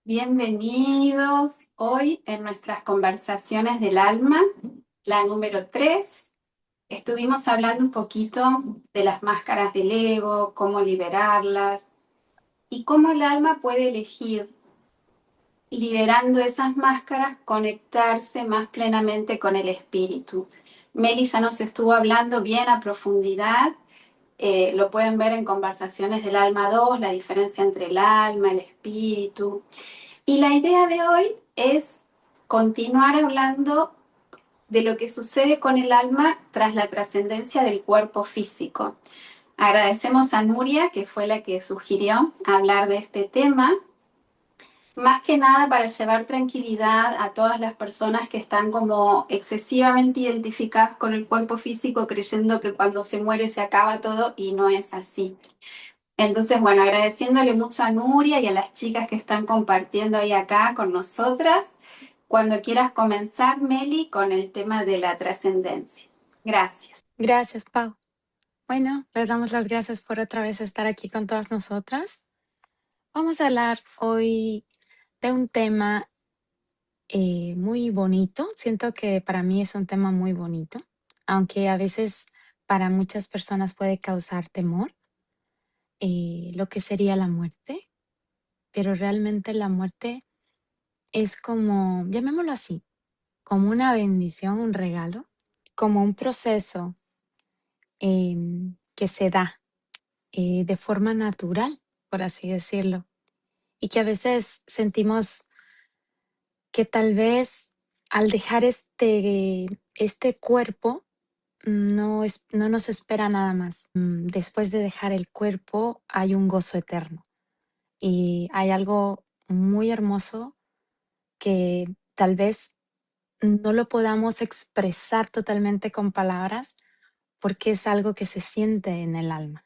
Bienvenidos hoy en nuestras conversaciones del alma, la número 3. Estuvimos hablando un poquito de las máscaras del ego, cómo liberarlas y cómo el alma puede elegir, liberando esas máscaras, conectarse más plenamente con el espíritu. Meli ya nos estuvo hablando bien a profundidad. Lo pueden ver en Conversaciones del Alma 2, la diferencia entre el alma, el espíritu. Y la idea de hoy es continuar hablando de lo que sucede con el alma tras la trascendencia del cuerpo físico. Agradecemos a Nuria, que fue la que sugirió hablar de este tema, más que nada para llevar tranquilidad a todas las personas que están como excesivamente identificadas con el cuerpo físico, creyendo que cuando se muere se acaba todo y no es así. Entonces, bueno, agradeciéndole mucho a Nuria y a las chicas que están compartiendo hoy acá con nosotras. Cuando quieras comenzar, Meli, con el tema de la trascendencia. Gracias. Gracias, Pau. Bueno, les damos las gracias por otra vez estar aquí con todas nosotras. Vamos a hablar hoy de un tema muy bonito. Siento que para mí es un tema muy bonito, aunque a veces para muchas personas puede causar temor, lo que sería la muerte, pero realmente la muerte es como, llamémoslo así, como una bendición, un regalo, como un proceso que se da de forma natural, por así decirlo, y que a veces sentimos que tal vez al dejar este cuerpo no nos espera nada más. Después de dejar el cuerpo hay un gozo eterno y hay algo muy hermoso que tal vez no lo podamos expresar totalmente con palabras porque es algo que se siente en el alma.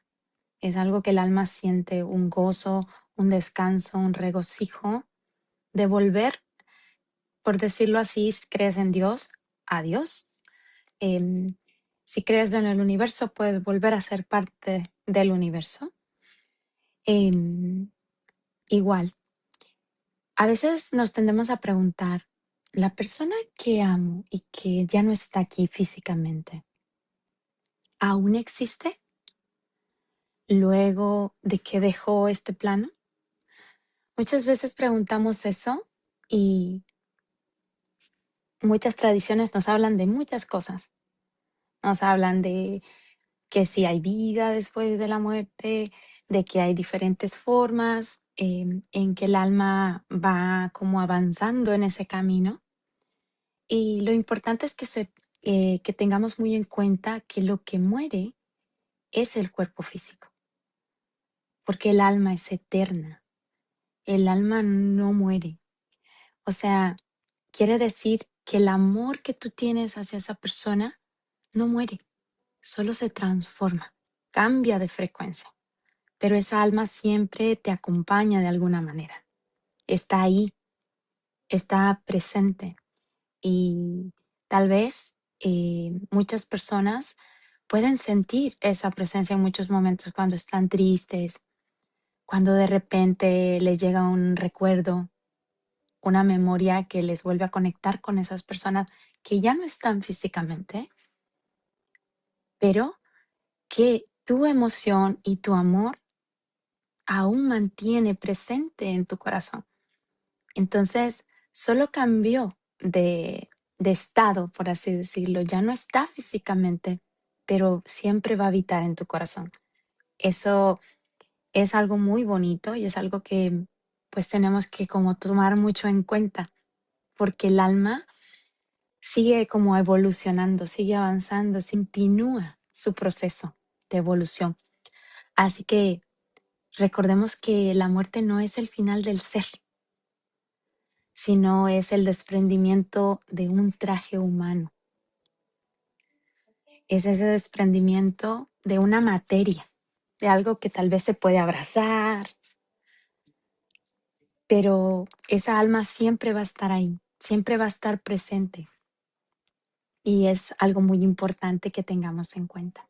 Es algo que el alma siente, un gozo, un descanso, un regocijo de volver, por decirlo así, si crees en Dios, a Dios. Em, si crees en el universo, puedes volver a ser parte del universo. Em, igual, a veces nos tendemos a preguntar, ¿la persona que amo y que ya no está aquí físicamente, aún existe luego de que dejó este plano? Muchas veces preguntamos eso y muchas tradiciones nos hablan de muchas cosas. Nos hablan de que si hay vida después de la muerte, de que hay diferentes formas en que el alma va como avanzando en ese camino. Y lo importante es que tengamos muy en cuenta que lo que muere es el cuerpo físico, porque el alma es eterna, el alma no muere. O sea, quiere decir que el amor que tú tienes hacia esa persona no muere, solo se transforma, cambia de frecuencia, pero esa alma siempre te acompaña de alguna manera. Está ahí, está presente y tal vez muchas personas pueden sentir esa presencia en muchos momentos cuando están tristes, cuando de repente les llega un recuerdo, una memoria que les vuelve a conectar con esas personas que ya no están físicamente, pero que tu emoción y tu amor aún mantiene presente en tu corazón. Entonces, solo cambió de estado, por así decirlo. Ya no está físicamente, pero siempre va a habitar en tu corazón. Eso es algo muy bonito y es algo que pues tenemos que como tomar mucho en cuenta, porque el alma sigue como evolucionando, sigue avanzando, continúa su proceso de evolución. Así que recordemos que la muerte no es el final del ser, sino es el desprendimiento de un traje humano. Es ese desprendimiento de una materia, de algo que tal vez se puede abrazar, pero esa alma siempre va a estar ahí, siempre va a estar presente y es algo muy importante que tengamos en cuenta.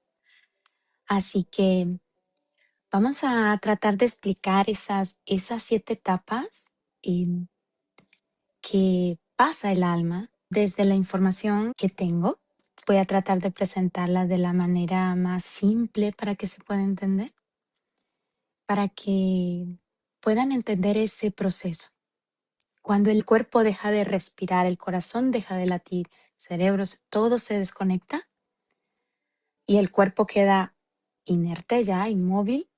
Así que vamos a tratar de explicar esas 7 etapas y que pasa el alma desde la información que tengo. Voy a tratar de presentarla de la manera más simple para que se pueda entender, para que puedan entender ese proceso. Cuando el cuerpo deja de respirar, el corazón deja de latir, todo se desconecta y el cuerpo queda inerte ya, inmóvil.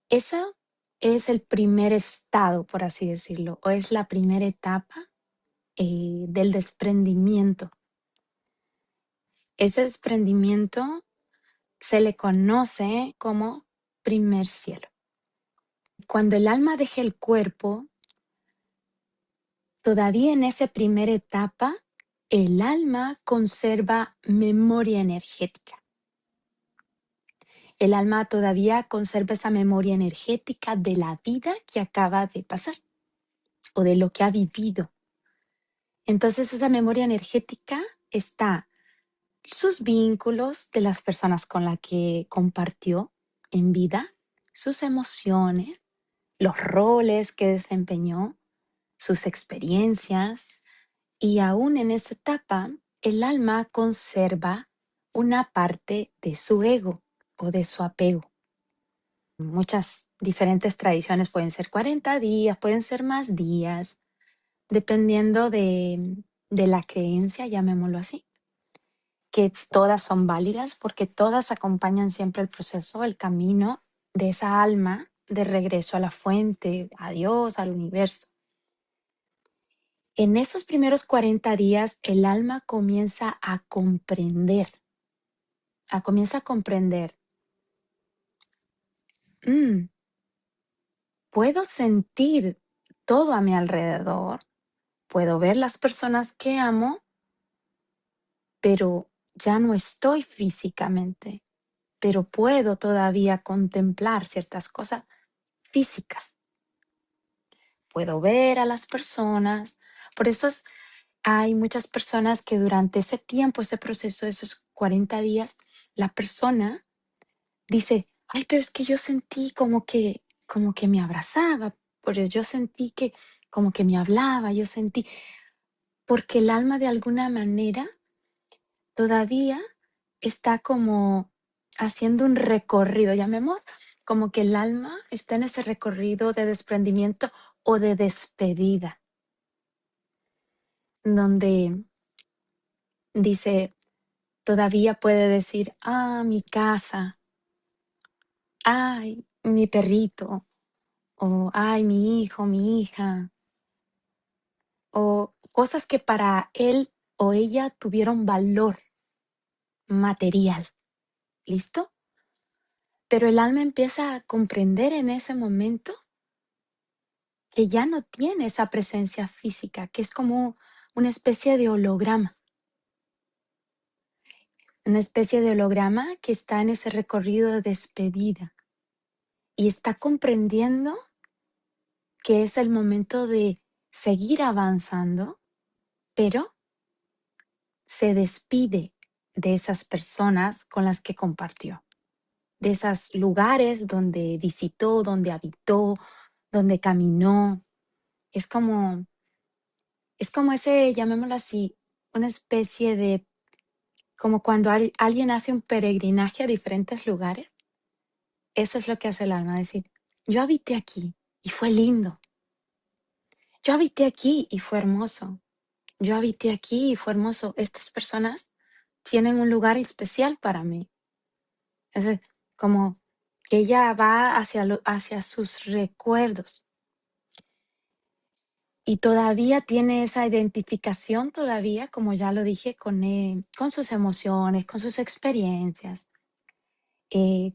Eso es el primer estado, por así decirlo, o es la primera etapa del desprendimiento. Ese desprendimiento se le conoce como primer cielo. Cuando el alma deja el cuerpo, todavía en esa primera etapa, el alma conserva memoria energética. El alma todavía conserva esa memoria energética de la vida que acaba de pasar o de lo que ha vivido. Entonces esa memoria energética está sus vínculos de las personas con las que compartió en vida, sus emociones, los roles que desempeñó, sus experiencias, y aún en esa etapa, el alma conserva una parte de su ego o de su apego. Muchas diferentes tradiciones pueden ser 40 días, pueden ser más días, dependiendo de la creencia, llamémoslo así, que todas son válidas porque todas acompañan siempre el proceso, el camino de esa alma de regreso a la fuente, a Dios, al universo. En esos primeros 40 días, el alma comienza a comprender, "Mm, puedo sentir todo a mi alrededor, puedo ver las personas que amo, pero ya no estoy físicamente, pero puedo todavía contemplar ciertas cosas físicas. Puedo ver a las personas". Por eso hay muchas personas que durante ese tiempo, ese proceso de esos 40 días, la persona dice: "Ay, pero es que yo sentí como que me abrazaba, pero yo sentí que como que me hablaba, yo sentí", porque el alma de alguna manera todavía está como haciendo un recorrido, llamemos como que el alma está en ese recorrido de desprendimiento o de despedida, donde dice, todavía puede decir: "Ah, mi casa, ay, mi perrito", o "ay, mi hijo, mi hija", o cosas que para él o ella tuvieron valor material, ¿listo? Pero el alma empieza a comprender en ese momento que ya no tiene esa presencia física, que es como una especie de holograma, una especie de holograma que está en ese recorrido de despedida y está comprendiendo que es el momento de seguir avanzando, pero se despide de esas personas con las que compartió, de esos lugares donde visitó, donde habitó, donde caminó. Es como, es como ese, llamémoslo así, una especie de, como cuando alguien hace un peregrinaje a diferentes lugares. Eso es lo que hace el alma, decir, yo habité aquí y fue lindo. Yo habité aquí y fue hermoso. Yo habité aquí y fue hermoso. Estas personas tienen un lugar especial para mí. Es como que ella va hacia sus recuerdos y todavía tiene esa identificación todavía, como ya lo dije, con sus emociones, con sus experiencias,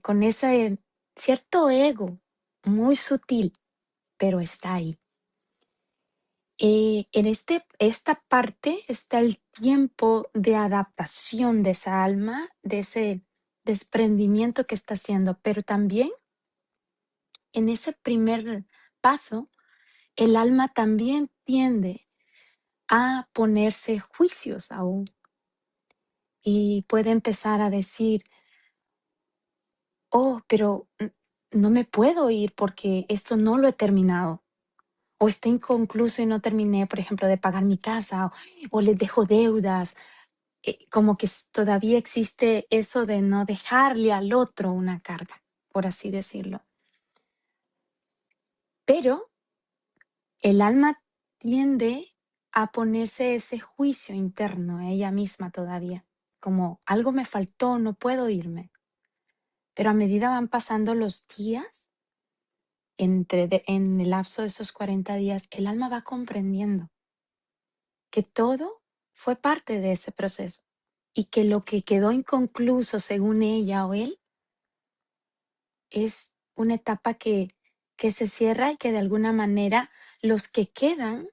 con ese cierto ego muy sutil, pero está ahí. En esta parte está el tiempo de adaptación de esa alma, de ese desprendimiento que está haciendo, pero también en ese primer paso, el alma también tiende a ponerse juicios aún y puede empezar a decir, oh, pero no me puedo ir porque esto no lo he terminado. o está inconcluso y no terminé, por ejemplo, de pagar mi casa, o les dejo deudas, como que todavía existe eso de no dejarle al otro una carga, por así decirlo. Pero el alma tiende a ponerse ese juicio interno a ella misma todavía, como algo me faltó, no puedo irme. Pero a medida van pasando los días, en el lapso de esos 40 días, el alma va comprendiendo que todo fue parte de ese proceso y que lo que quedó inconcluso según ella o él es una etapa que se cierra y que de alguna manera los que quedan,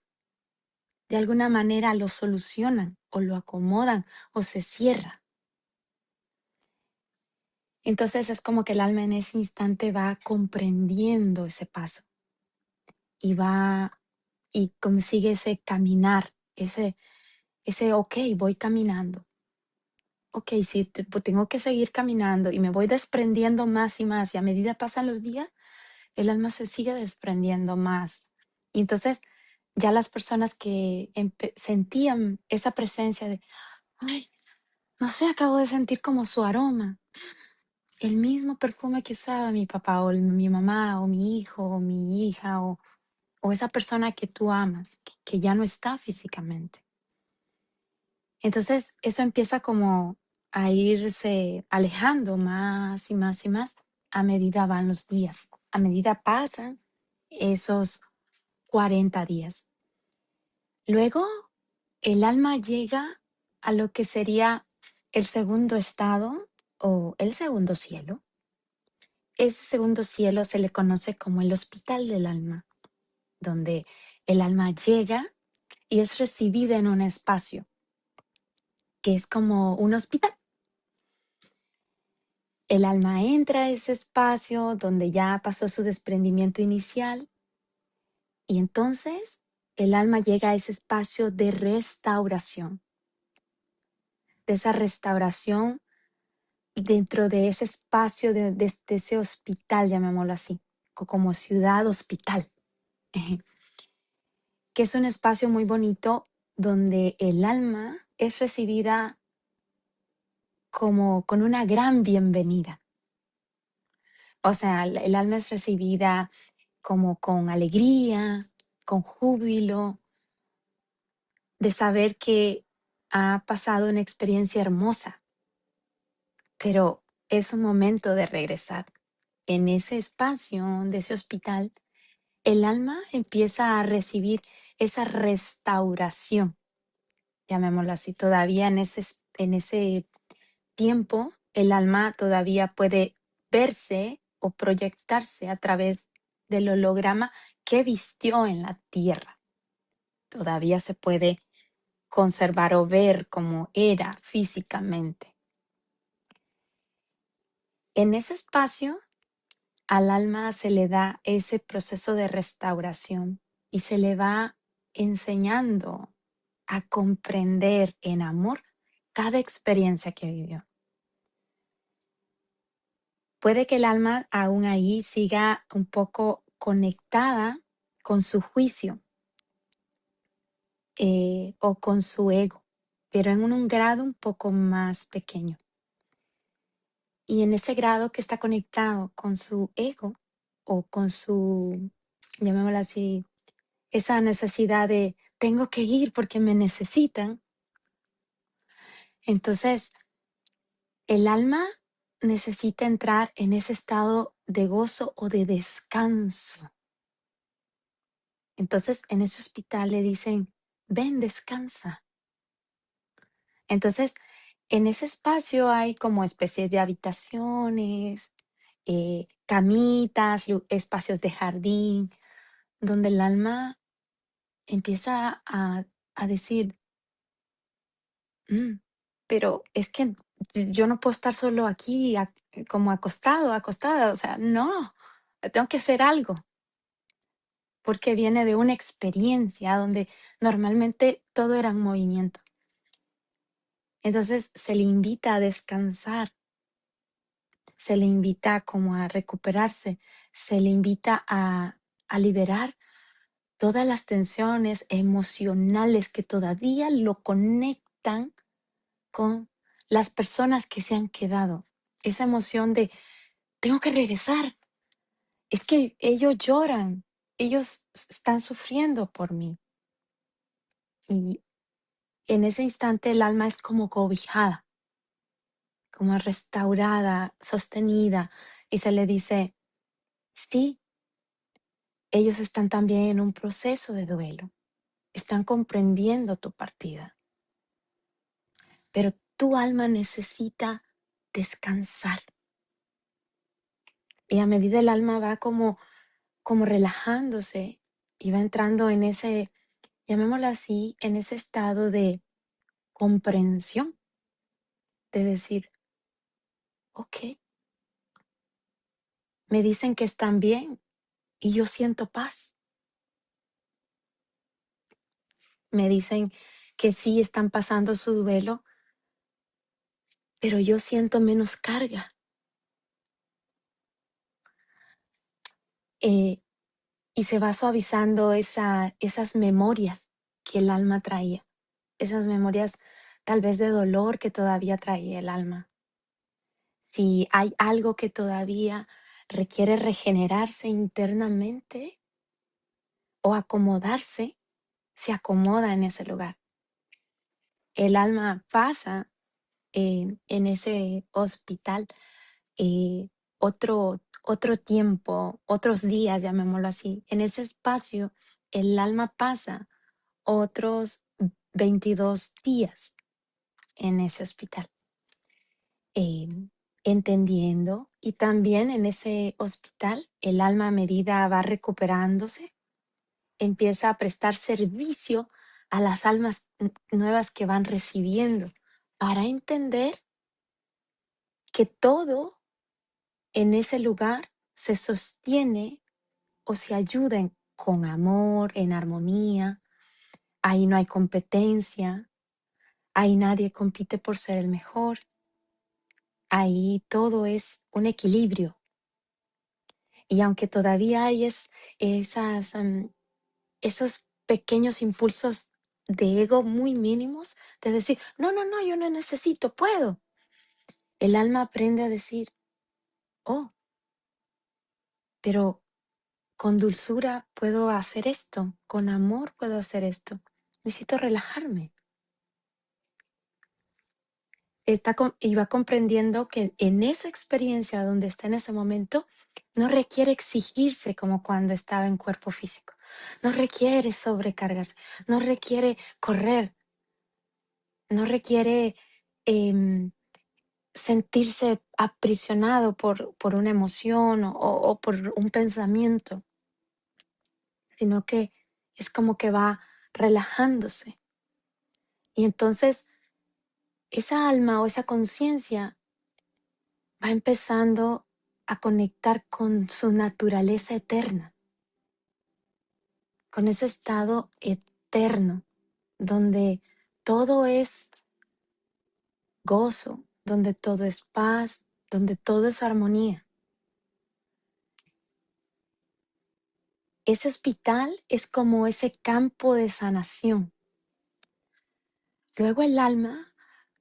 de alguna manera lo solucionan o lo acomodan o se cierra. Entonces es como que el alma en ese instante va comprendiendo ese paso y va y consigue ese caminar, ese, ok, voy caminando. Ok, sí, pues tengo que seguir caminando y me voy desprendiendo más y más y a medida pasan los días, el alma se sigue desprendiendo más. Y entonces ya las personas que sentían esa presencia de, ay, no sé, acabo de sentir como su aroma, el mismo perfume que usaba mi papá o mi mamá o mi hijo o mi hija o esa persona que tú amas, que ya no está físicamente. Entonces eso empieza como a irse alejando más y más y más a medida van los días, a medida pasan esos 40 días. Luego el alma llega a lo que sería el segundo estado o el segundo cielo. Ese segundo cielo se le conoce como el hospital del alma, donde el alma llega y es recibida en un espacio que es como un hospital. El alma entra a ese espacio donde ya pasó su desprendimiento inicial y entonces el alma llega a ese espacio de restauración, de esa restauración dentro de ese espacio de ese hospital, llamémoslo así, como ciudad hospital, que es un espacio muy bonito donde el alma es recibida como con una gran bienvenida. O sea, el alma es recibida como con alegría, con júbilo, de saber que ha pasado una experiencia hermosa, pero es un momento de regresar. En ese espacio de ese hospital, el alma empieza a recibir esa restauración, llamémoslo así. Todavía en ese tiempo, el alma todavía puede verse o proyectarse a través del holograma que vistió en la tierra. Todavía se puede conservar o ver como era físicamente. En ese espacio, al alma se le da ese proceso de restauración y se le va enseñando a comprender en amor cada experiencia que vivió. Puede que el alma aún ahí siga un poco conectada con su juicio o con su ego, pero en un grado un poco más pequeño. Y en ese grado que está conectado con su ego o con su, llamémoslo así, esa necesidad de tengo que ir porque me necesitan, entonces el alma necesita entrar en ese estado de gozo o de descanso. Entonces en ese hospital le dicen, ven, descansa. Entonces en ese espacio hay como especies de habitaciones, camitas, espacios de jardín, donde el alma empieza a decir, "Mm, pero es que yo no puedo estar solo aquí como acostado, acostada, o sea, no, tengo que hacer algo, porque viene de una experiencia donde normalmente todo era un movimiento. Entonces se le invita a descansar, se le invita como a recuperarse, se le invita a liberar todas las tensiones emocionales que todavía lo conectan con las personas que se han quedado. Esa emoción de, tengo que regresar. Es que ellos lloran, ellos están sufriendo por mí. Y en ese instante el alma es como cobijada, como restaurada, sostenida, y se le dice, sí, ellos están también en un proceso de duelo, están comprendiendo tu partida, pero tu alma necesita descansar. Y a medida el alma va como relajándose y va entrando en ese, llamémoslo así, en ese estado de comprensión, de decir, ok, me dicen que están bien y yo siento paz. Me dicen que sí están pasando su duelo, pero yo siento menos carga. Eh, y se va suavizando esas memorias que el alma traía, esas memorias tal vez de dolor que todavía traía el alma. Si hay algo que todavía requiere regenerarse internamente o acomodarse, se acomoda en ese lugar. El alma pasa en ese hospital otro tiempo, otros días, llamémoslo así. En ese espacio, el alma pasa otros 22 días en ese hospital, entendiendo. Y también en ese hospital, el alma a medida va recuperándose, empieza a prestar servicio a las almas nuevas que van recibiendo para entender que todo en ese lugar se sostiene o se ayuden con amor, en armonía. Ahí no hay competencia, ahí nadie compite por ser el mejor, ahí todo es un equilibrio. Y aunque todavía hay esos pequeños impulsos de ego muy mínimos, de decir, no, no, no, yo no necesito, puedo. El alma aprende a decir, oh, pero con dulzura puedo hacer esto, con amor puedo hacer esto. Necesito relajarme. Y va comprendiendo que en esa experiencia donde está en ese momento, no requiere exigirse como cuando estaba en cuerpo físico. No requiere sobrecargarse, no requiere correr, no requiere em, sentirse aprisionado por una emoción o por un pensamiento, sino que es como que va relajándose. Y entonces esa alma o esa conciencia va empezando a conectar con su naturaleza eterna, con ese estado eterno, donde todo es gozo, donde todo es paz, donde todo es armonía. Ese hospital es como ese campo de sanación. Luego el alma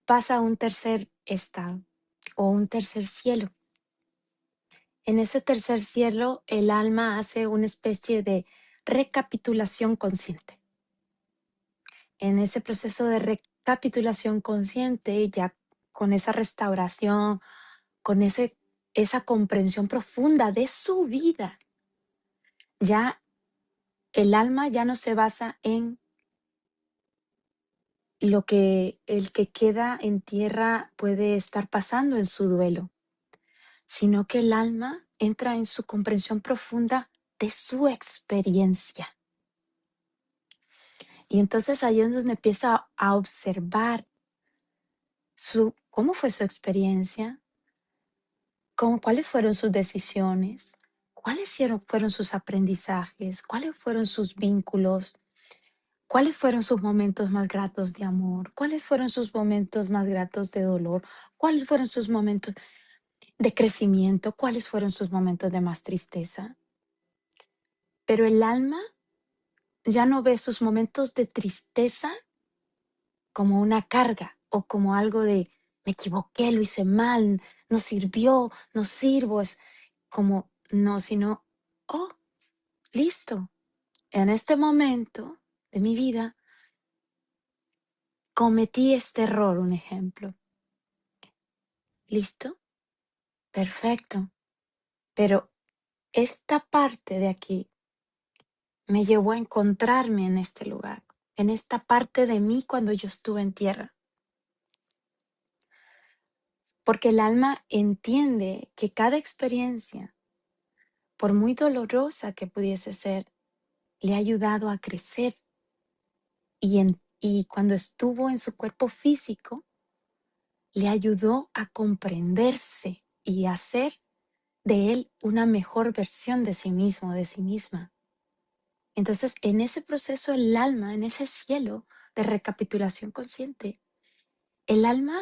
pasa a un tercer estado o un tercer cielo. En ese tercer cielo, el alma hace una especie de recapitulación consciente. En ese proceso de recapitulación consciente, ya con esa restauración, con esa comprensión profunda de su vida, ya el alma ya no se basa en lo que el que queda en tierra puede estar pasando en su duelo, sino que el alma entra en su comprensión profunda de su experiencia. Y entonces ahí es donde empieza a observar cómo fue su experiencia, cuáles fueron sus decisiones, fueron sus aprendizajes, cuáles fueron sus vínculos, cuáles fueron sus momentos más gratos de amor, cuáles fueron sus momentos más gratos de dolor, cuáles fueron sus momentos de crecimiento, cuáles fueron sus momentos de más tristeza. Pero el alma ya no ve sus momentos de tristeza como una carga o como algo de me equivoqué, lo hice mal, no sirvió, no sirvo, es como no, sino, oh, listo, en este momento de mi vida cometí este error, un ejemplo. ¿Listo? Perfecto. Pero esta parte de aquí me llevó a encontrarme en este lugar, en esta parte de mí cuando yo estuve en tierra. Porque el alma entiende que cada experiencia, por muy dolorosa que pudiese ser, le ha ayudado a crecer y cuando estuvo en su cuerpo físico, le ayudó a comprenderse y a hacer de él una mejor versión de sí mismo, de sí misma. Entonces, en ese proceso, el alma, en ese cielo de recapitulación consciente, el alma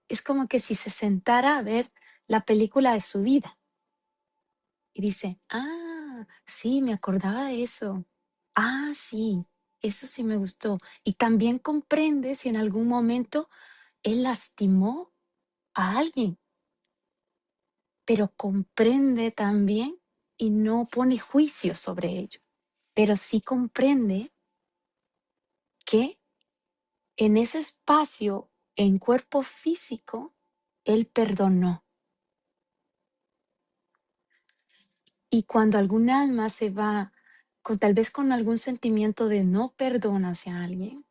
es como que si se sentara a ver la película de su vida y dice, ah, sí, me acordaba de eso. Ah, sí, eso sí me gustó. Y también comprende si en algún momento él lastimó a alguien, pero comprende también y no pone juicio sobre ello, pero sí comprende que en ese espacio, en cuerpo físico, él perdonó. Y cuando algún alma se va, tal vez con algún sentimiento de no perdón hacia alguien,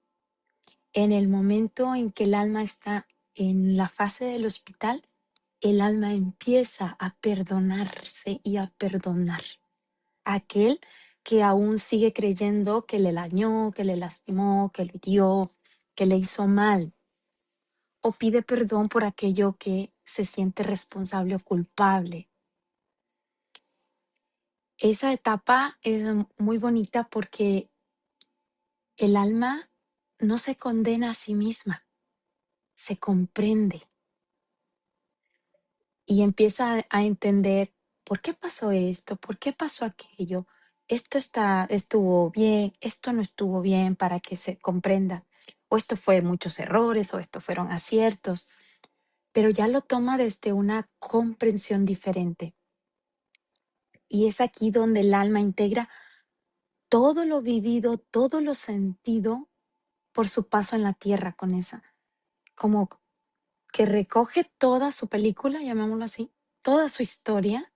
en el momento en que el alma está en la fase del hospital, el alma empieza a perdonarse y a perdonar a aquel que aún sigue creyendo que le dañó, que le lastimó, que lo hirió, que le hizo mal, o pide perdón por aquello que se siente responsable o culpable. Esa etapa es muy bonita porque el alma no se condena a sí misma, se comprende y empieza a entender por qué pasó esto, por qué pasó aquello, estuvo bien, esto no estuvo bien para que se comprenda, o esto fue muchos errores, o esto fueron aciertos, pero ya lo toma desde una comprensión diferente. Y es aquí donde el alma integra todo lo vivido, todo lo sentido por su paso en la tierra con esa, como que recoge toda su película, llamémoslo así, toda su historia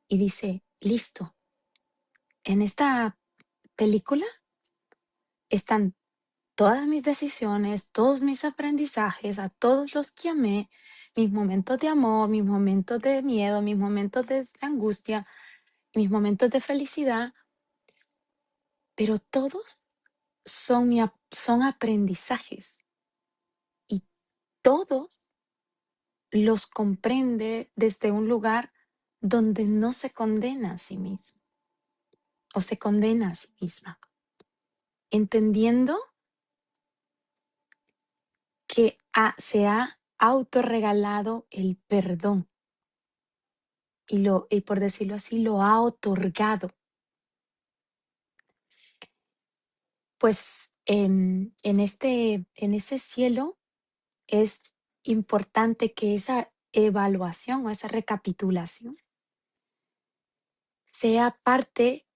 y dice, listo, en esta película están todas mis decisiones, todos mis aprendizajes, a todos los que amé, mis momentos de amor, mis momentos de miedo, mis momentos de angustia, mis momentos de felicidad, pero todos son aprendizajes y todos los comprende desde un lugar donde no se condena a sí mismo o se condena a sí misma, entendiendo que se ha autorregalado el perdón y por decirlo así, lo ha otorgado. Pues en ese cielo es importante que esa evaluación o esa recapitulación sea parte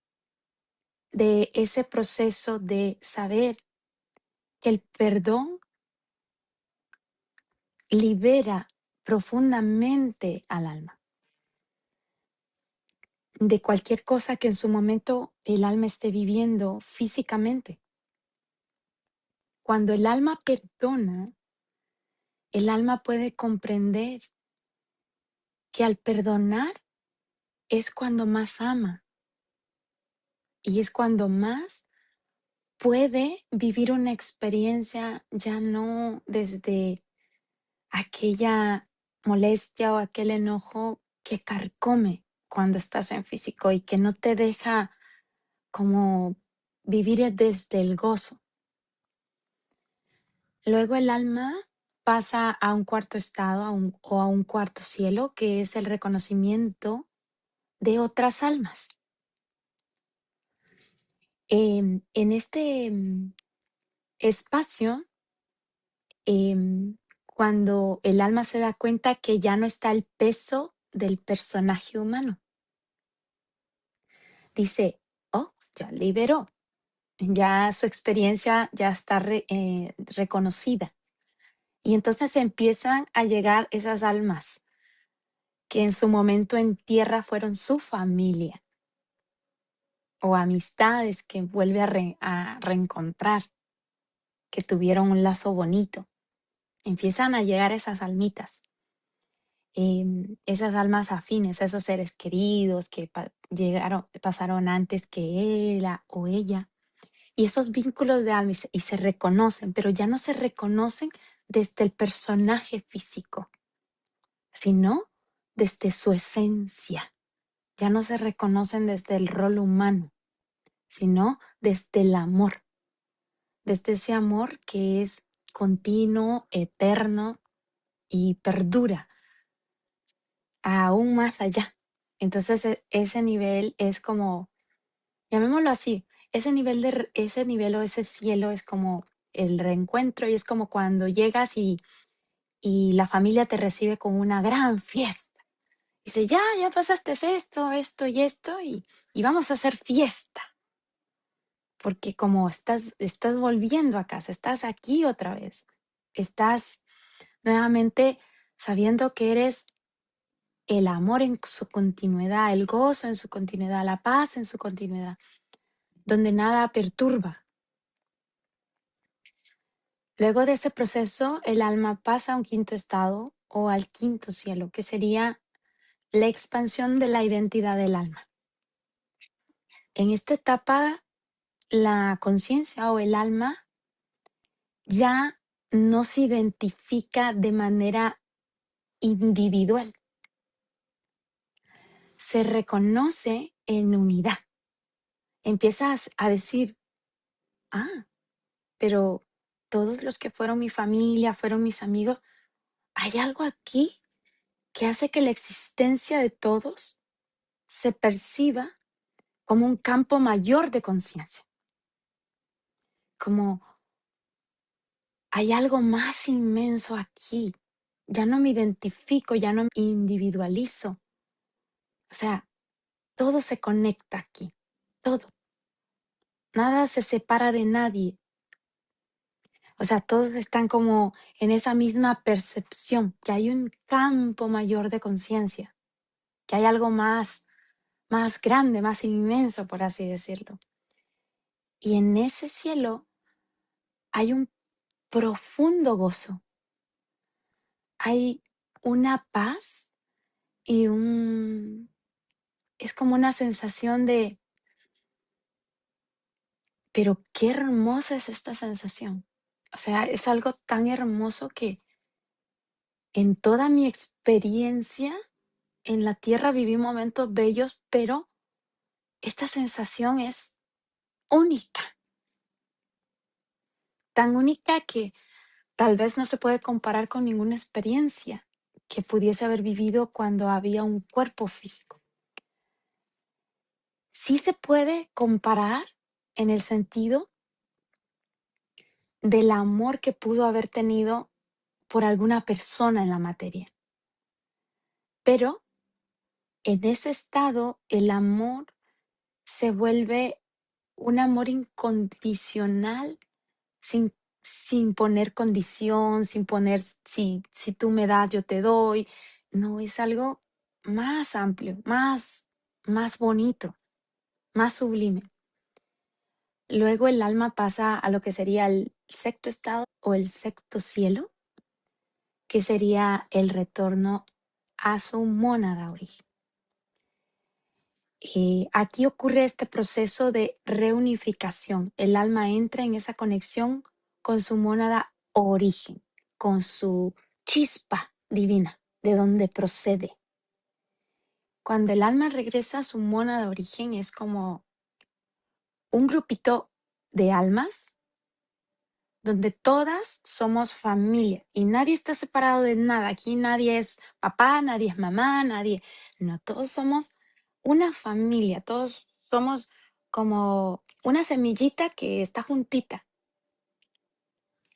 de ese proceso de saber que el perdón libera profundamente al alma de cualquier cosa que en su momento el alma esté viviendo físicamente. Cuando el alma perdona, el alma puede comprender que al perdonar es cuando más ama y es cuando más puede vivir una experiencia ya no desde aquella molestia o aquel enojo que carcome cuando estás en físico y que no te deja como vivir desde el gozo. Luego el alma pasa a un cuarto estado o a un cuarto cielo, que es el reconocimiento de otras almas. En este espacio, cuando el alma se da cuenta que ya no está el peso del personaje humano, dice, oh, ya liberó, ya su experiencia ya está reconocida. Y entonces empiezan a llegar esas almas que en su momento en tierra fueron su familia o amistades que vuelve a reencontrar, que tuvieron un lazo bonito. Empiezan a llegar esas almitas, esas almas afines, esos seres queridos que pasaron antes que él o ella. Y esos vínculos de alma y se reconocen, pero ya no se reconocen desde el personaje físico, sino desde su esencia. Ya no se reconocen desde el rol humano, sino desde el amor, desde ese amor que es continuo, eterno y perdura aún más allá. Entonces ese nivel es como, llamémoslo así, ese nivel o ese cielo es como el reencuentro y es como cuando llegas y la familia te recibe con una gran fiesta. Dice, ya pasaste esto y esto, y vamos a hacer fiesta. Porque como estás volviendo a casa, estás aquí otra vez, estás nuevamente sabiendo que eres el amor en su continuidad, el gozo en su continuidad, la paz en su continuidad, donde nada perturba. Luego de ese proceso, el alma pasa a un quinto estado o al quinto cielo, que sería la expansión de la identidad del alma. En esta etapa, la conciencia o el alma ya no se identifica de manera individual, se reconoce en unidad. Empiezas a decir, ah, pero todos los que fueron mi familia, fueron mis amigos, hay algo aquí que hace que la existencia de todos se perciba como un campo mayor de conciencia, como hay algo más inmenso aquí. Ya no me identifico, ya no me individualizo. O sea, todo se conecta aquí, todo. Nada se separa de nadie. O sea, todos están como en esa misma percepción, que hay un campo mayor de conciencia, que hay algo más grande, más inmenso, por así decirlo. Y en ese cielo hay un profundo gozo, hay una paz y es como una sensación de, pero qué hermosa es esta sensación. O sea, es algo tan hermoso que en toda mi experiencia en la tierra viví momentos bellos, pero esta sensación es única, tan única que tal vez no se puede comparar con ninguna experiencia que pudiese haber vivido cuando había un cuerpo físico. Sí se puede comparar en el sentido del amor que pudo haber tenido por alguna persona en la materia. Pero en ese estado el amor se vuelve un amor incondicional sin poner condición, sin poner si tú me das, yo te doy. No, es algo más amplio, más bonito, más sublime. Luego el alma pasa a lo que sería el sexto estado o el sexto cielo, que sería el retorno a su mónada origen. Aquí ocurre este proceso de reunificación. El alma entra en esa conexión con su mónada origen, con su chispa divina, de donde procede. Cuando el alma regresa a su mónada origen es como un grupito de almas donde todas somos familia y nadie está separado de nada. Aquí nadie es papá, nadie es mamá, nadie. No, todos somos una familia, todos somos como una semillita que está juntita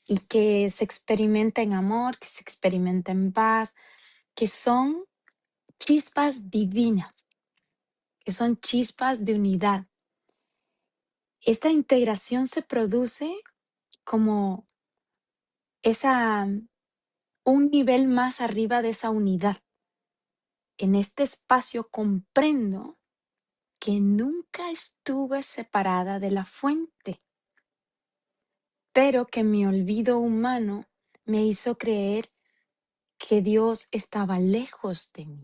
y que se experimenta en amor, que se experimenta en paz, que son chispas divinas, que son chispas de unidad. Esta integración se produce como esa, un nivel más arriba de esa unidad. En este espacio comprendo que nunca estuve separada de la fuente, pero que mi olvido humano me hizo creer que Dios estaba lejos de mí.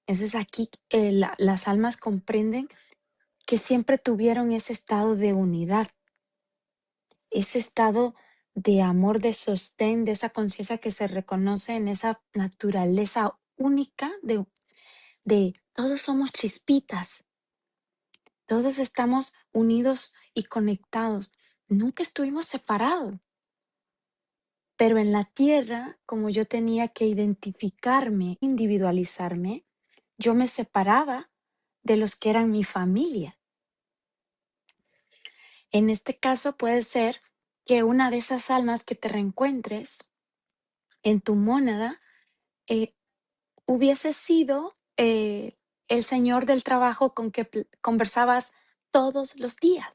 Entonces aquí las almas comprenden que siempre tuvieron ese estado de unidad, ese estado de amor, de sostén, de esa conciencia que se reconoce en esa naturaleza única de todos somos chispitas, todos estamos unidos y conectados. Nunca estuvimos separados, pero en la tierra, como yo tenía que identificarme, individualizarme, yo me separaba de los que eran mi familia. En este caso puede ser que una de esas almas que te reencuentres en tu mónada eh, hubiese sido el señor del trabajo con que conversabas todos los días.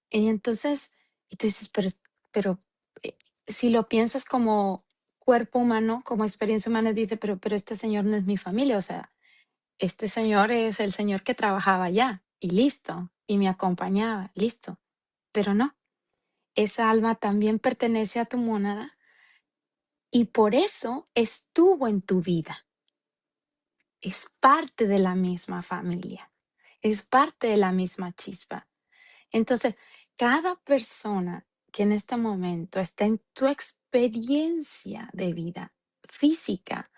Y entonces, y tú dices, pero eh, si lo piensas como cuerpo humano, como experiencia humana, dice, pero este señor no es mi familia, o sea, este señor es el señor que trabajaba allá y listo, y me acompañaba, listo. Pero no, esa alma también pertenece a tu mónada y por eso estuvo en tu vida. Es parte de la misma familia, es parte de la misma chispa. Entonces, cada persona que en este momento está en tu experiencia de vida física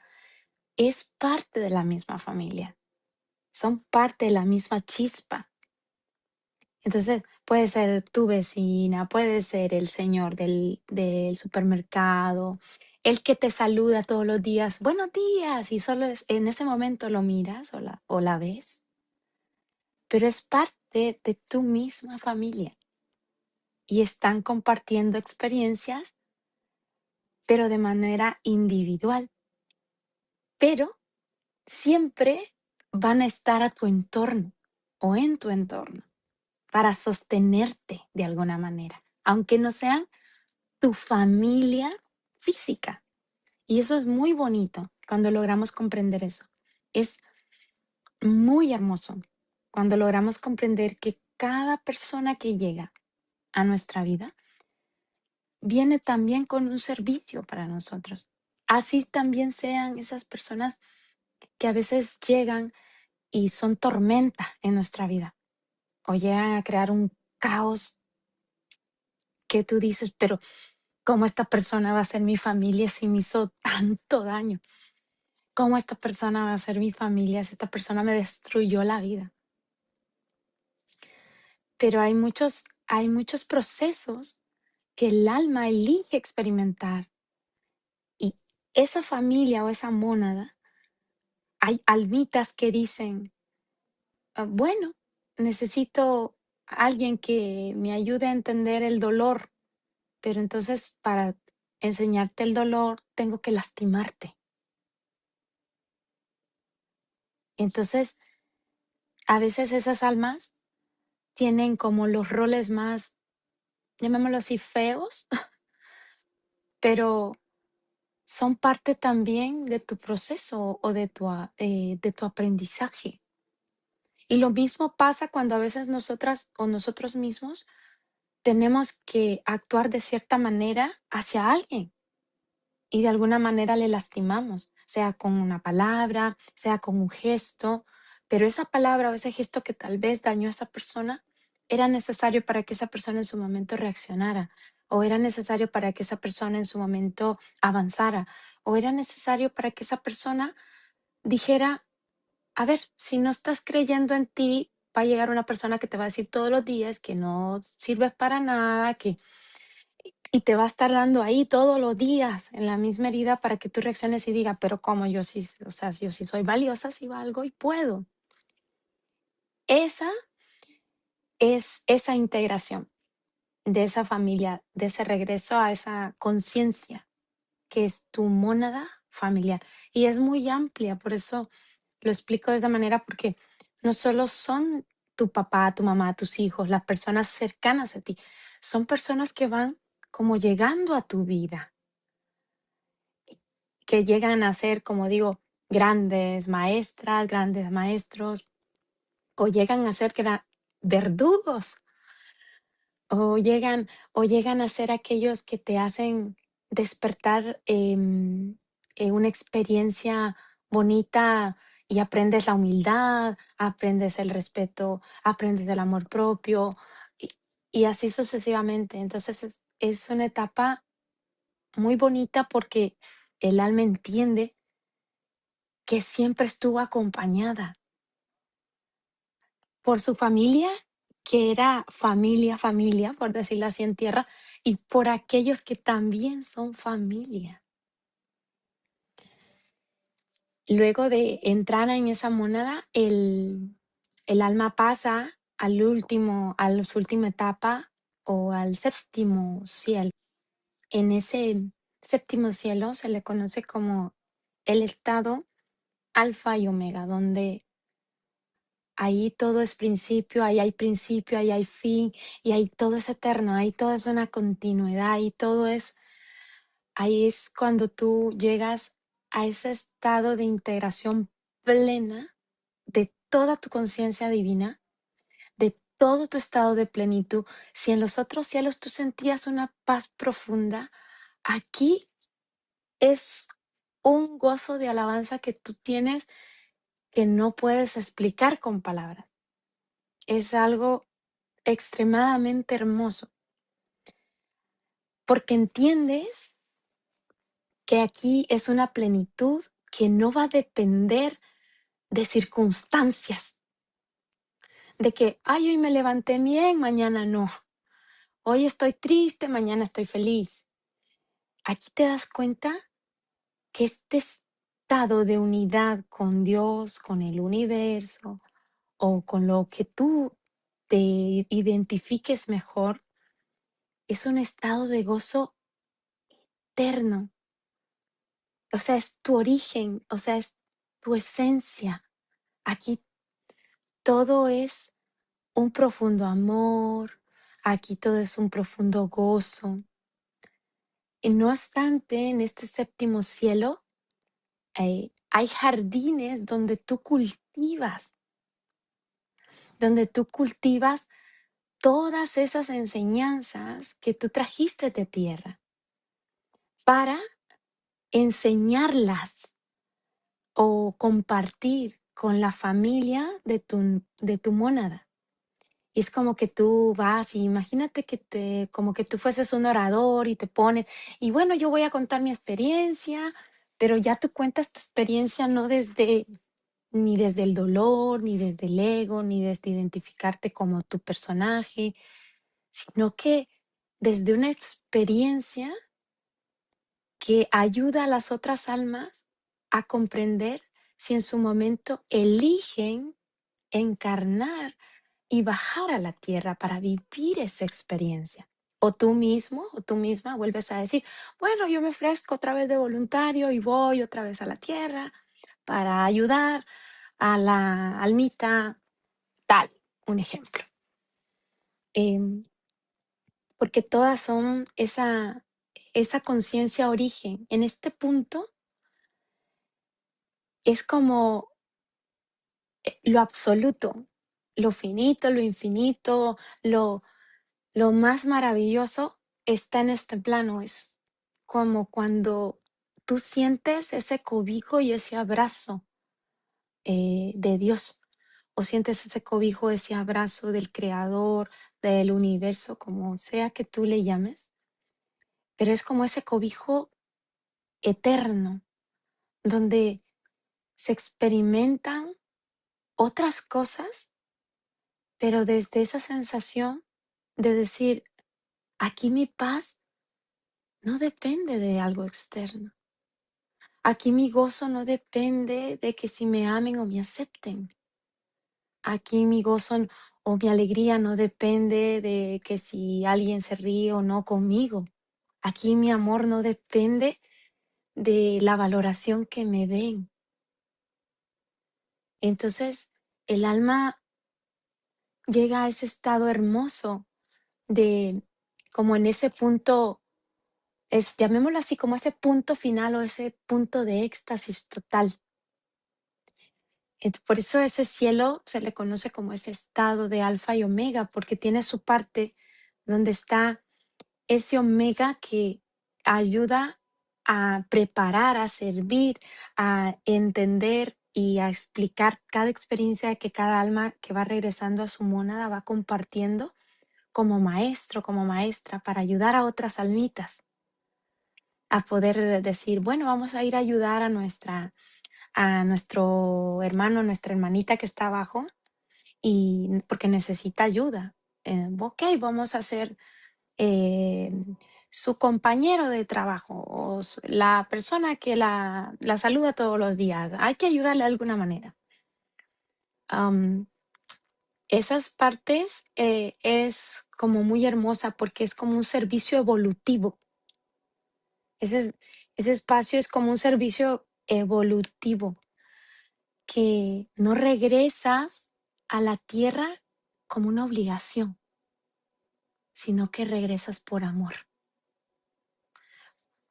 es parte de la misma familia, son parte de la misma chispa. Entonces, puede ser tu vecina, puede ser el señor del supermercado, el que te saluda todos los días, buenos días, y solo en ese momento lo miras o la ves, pero es parte de tu misma familia y están compartiendo experiencias, pero de manera individual, pero siempre van a estar a tu entorno o en tu entorno para sostenerte de alguna manera, aunque no sean tu familia física. Y eso es muy bonito cuando logramos comprender eso. Es muy hermoso cuando logramos comprender que cada persona que llega a nuestra vida viene también con un servicio para nosotros. Así también sean esas personas que a veces llegan y son tormenta en nuestra vida o llegan a crear un caos que tú dices, pero ¿cómo esta persona va a ser mi familia si me hizo tanto daño? ¿Cómo esta persona va a ser mi familia si esta persona me destruyó la vida? Pero hay muchos procesos que el alma elige experimentar y esa familia o esa mónada, hay almitas que dicen, bueno, necesito a alguien que me ayude a entender el dolor, pero entonces para enseñarte el dolor tengo que lastimarte. Entonces, a veces esas almas tienen como los roles más, llamémoslo así, feos, pero son parte también de tu proceso o de tu aprendizaje. Y lo mismo pasa cuando a veces nosotras o nosotros mismos tenemos que actuar de cierta manera hacia alguien y de alguna manera le lastimamos, sea con una palabra, sea con un gesto, pero esa palabra o ese gesto que tal vez dañó a esa persona era necesario para que esa persona en su momento reaccionara, o era necesario para que esa persona en su momento avanzara, o era necesario para que esa persona dijera, a ver, si no estás creyendo en ti, va a llegar una persona que te va a decir todos los días que no sirves para nada, que y te va a estar dando ahí todos los días en la misma herida para que tú reacciones y digas, pero como yo sí, o sea, yo sí soy valiosa, sí valgo y puedo. esa es esa integración de esa familia, de ese regreso a esa conciencia que es tu mónada familiar. Y es muy amplia, por eso lo explico de esta manera, porque no solo son tu papá, tu mamá, tus hijos, las personas cercanas a ti, son personas que van como llegando a tu vida, que llegan a ser, como digo, grandes maestras, grandes maestros, o llegan a ser verdugos, o llegan a ser aquellos que te hacen despertar, una experiencia bonita y aprendes la humildad, aprendes el respeto, aprendes el amor propio y y así sucesivamente. Entonces, es una etapa muy bonita porque el alma entiende que siempre estuvo acompañada por su familia, que era familia, familia, por decirlo así en tierra, y por aquellos que también son familia. Luego de entrar en esa mónada, el alma pasa a la última etapa o al séptimo cielo. En ese séptimo cielo se le conoce como el estado alfa y omega, donde ahí todo es principio, ahí hay fin, y ahí todo es eterno, ahí todo es una continuidad, ahí es cuando tú llegas a ese estado de integración plena de toda tu conciencia divina, de todo tu estado de plenitud. Si en los otros cielos tú sentías una paz profunda, aquí es un gozo de alabanza que tú tienes que no puedes explicar con palabras. Es algo extremadamente hermoso, porque entiendes que aquí es una plenitud que no va a depender de circunstancias, de que, ay, hoy me levanté bien, mañana no, hoy estoy triste, mañana estoy feliz. Aquí te das cuenta que este estado de unidad con Dios, con el universo o con lo que tú te identifiques mejor, es un estado de gozo eterno. O sea, es tu origen, o sea, es tu esencia. Aquí todo es un profundo amor, aquí todo es un profundo gozo. Y no obstante, en este séptimo cielo hay jardines donde tú cultivas todas esas enseñanzas que tú trajiste de tierra para enseñarlas o compartir con la familia de tu mónada. Y es como que tú vas y imagínate como que tú fueses un orador y te pones, y bueno, yo voy a contar mi experiencia, pero ya tú cuentas tu experiencia no ni desde el dolor, ni desde el ego, ni desde identificarte como tu personaje, sino que desde una experiencia que ayuda a las otras almas a comprender si en su momento eligen encarnar y bajar a la tierra para vivir esa experiencia. O tú mismo o tú misma vuelves a decir, bueno, yo me ofrezco otra vez de voluntario y voy otra vez a la tierra para ayudar a la almita tal, un ejemplo. Em, Porque todas son esa conciencia origen. En este punto es como lo absoluto, lo finito, lo infinito, lo Lo más maravilloso está en este plano, es como cuando tú sientes ese cobijo y ese abrazo de Dios, o sientes ese cobijo, ese abrazo del Creador, del universo, como sea que tú le llames, pero es como ese cobijo eterno, donde se experimentan otras cosas, pero desde esa sensación de decir, aquí mi paz no depende de algo externo. Aquí mi gozo no depende de que si me amen o me acepten. Aquí mi gozo o mi alegría no depende de que si alguien se ríe o no conmigo. Aquí mi amor no depende de la valoración que me den. Entonces, el alma llega a ese estado hermoso de, como en ese punto, llamémoslo así, como ese punto final o ese punto de éxtasis total. Por eso ese cielo se le conoce como ese estado de alfa y omega, porque tiene su parte donde está ese omega que ayuda a preparar, a servir, a entender y a explicar cada experiencia que cada alma que va regresando a su mónada va compartiendo como maestro, como maestra, para ayudar a otras almitas a poder decir, bueno, vamos a ir a ayudar a nuestro hermano, nuestra hermanita que está abajo y porque necesita ayuda. Ok, vamos a hacer eh, su compañero de trabajo o la persona que la saluda todos los días. Hay que ayudarle de alguna manera. Am, esas partes es como muy hermosa porque es como un servicio evolutivo. Ese, ese espacio es como un servicio evolutivo que no regresas a la tierra como una obligación, sino que regresas por amor,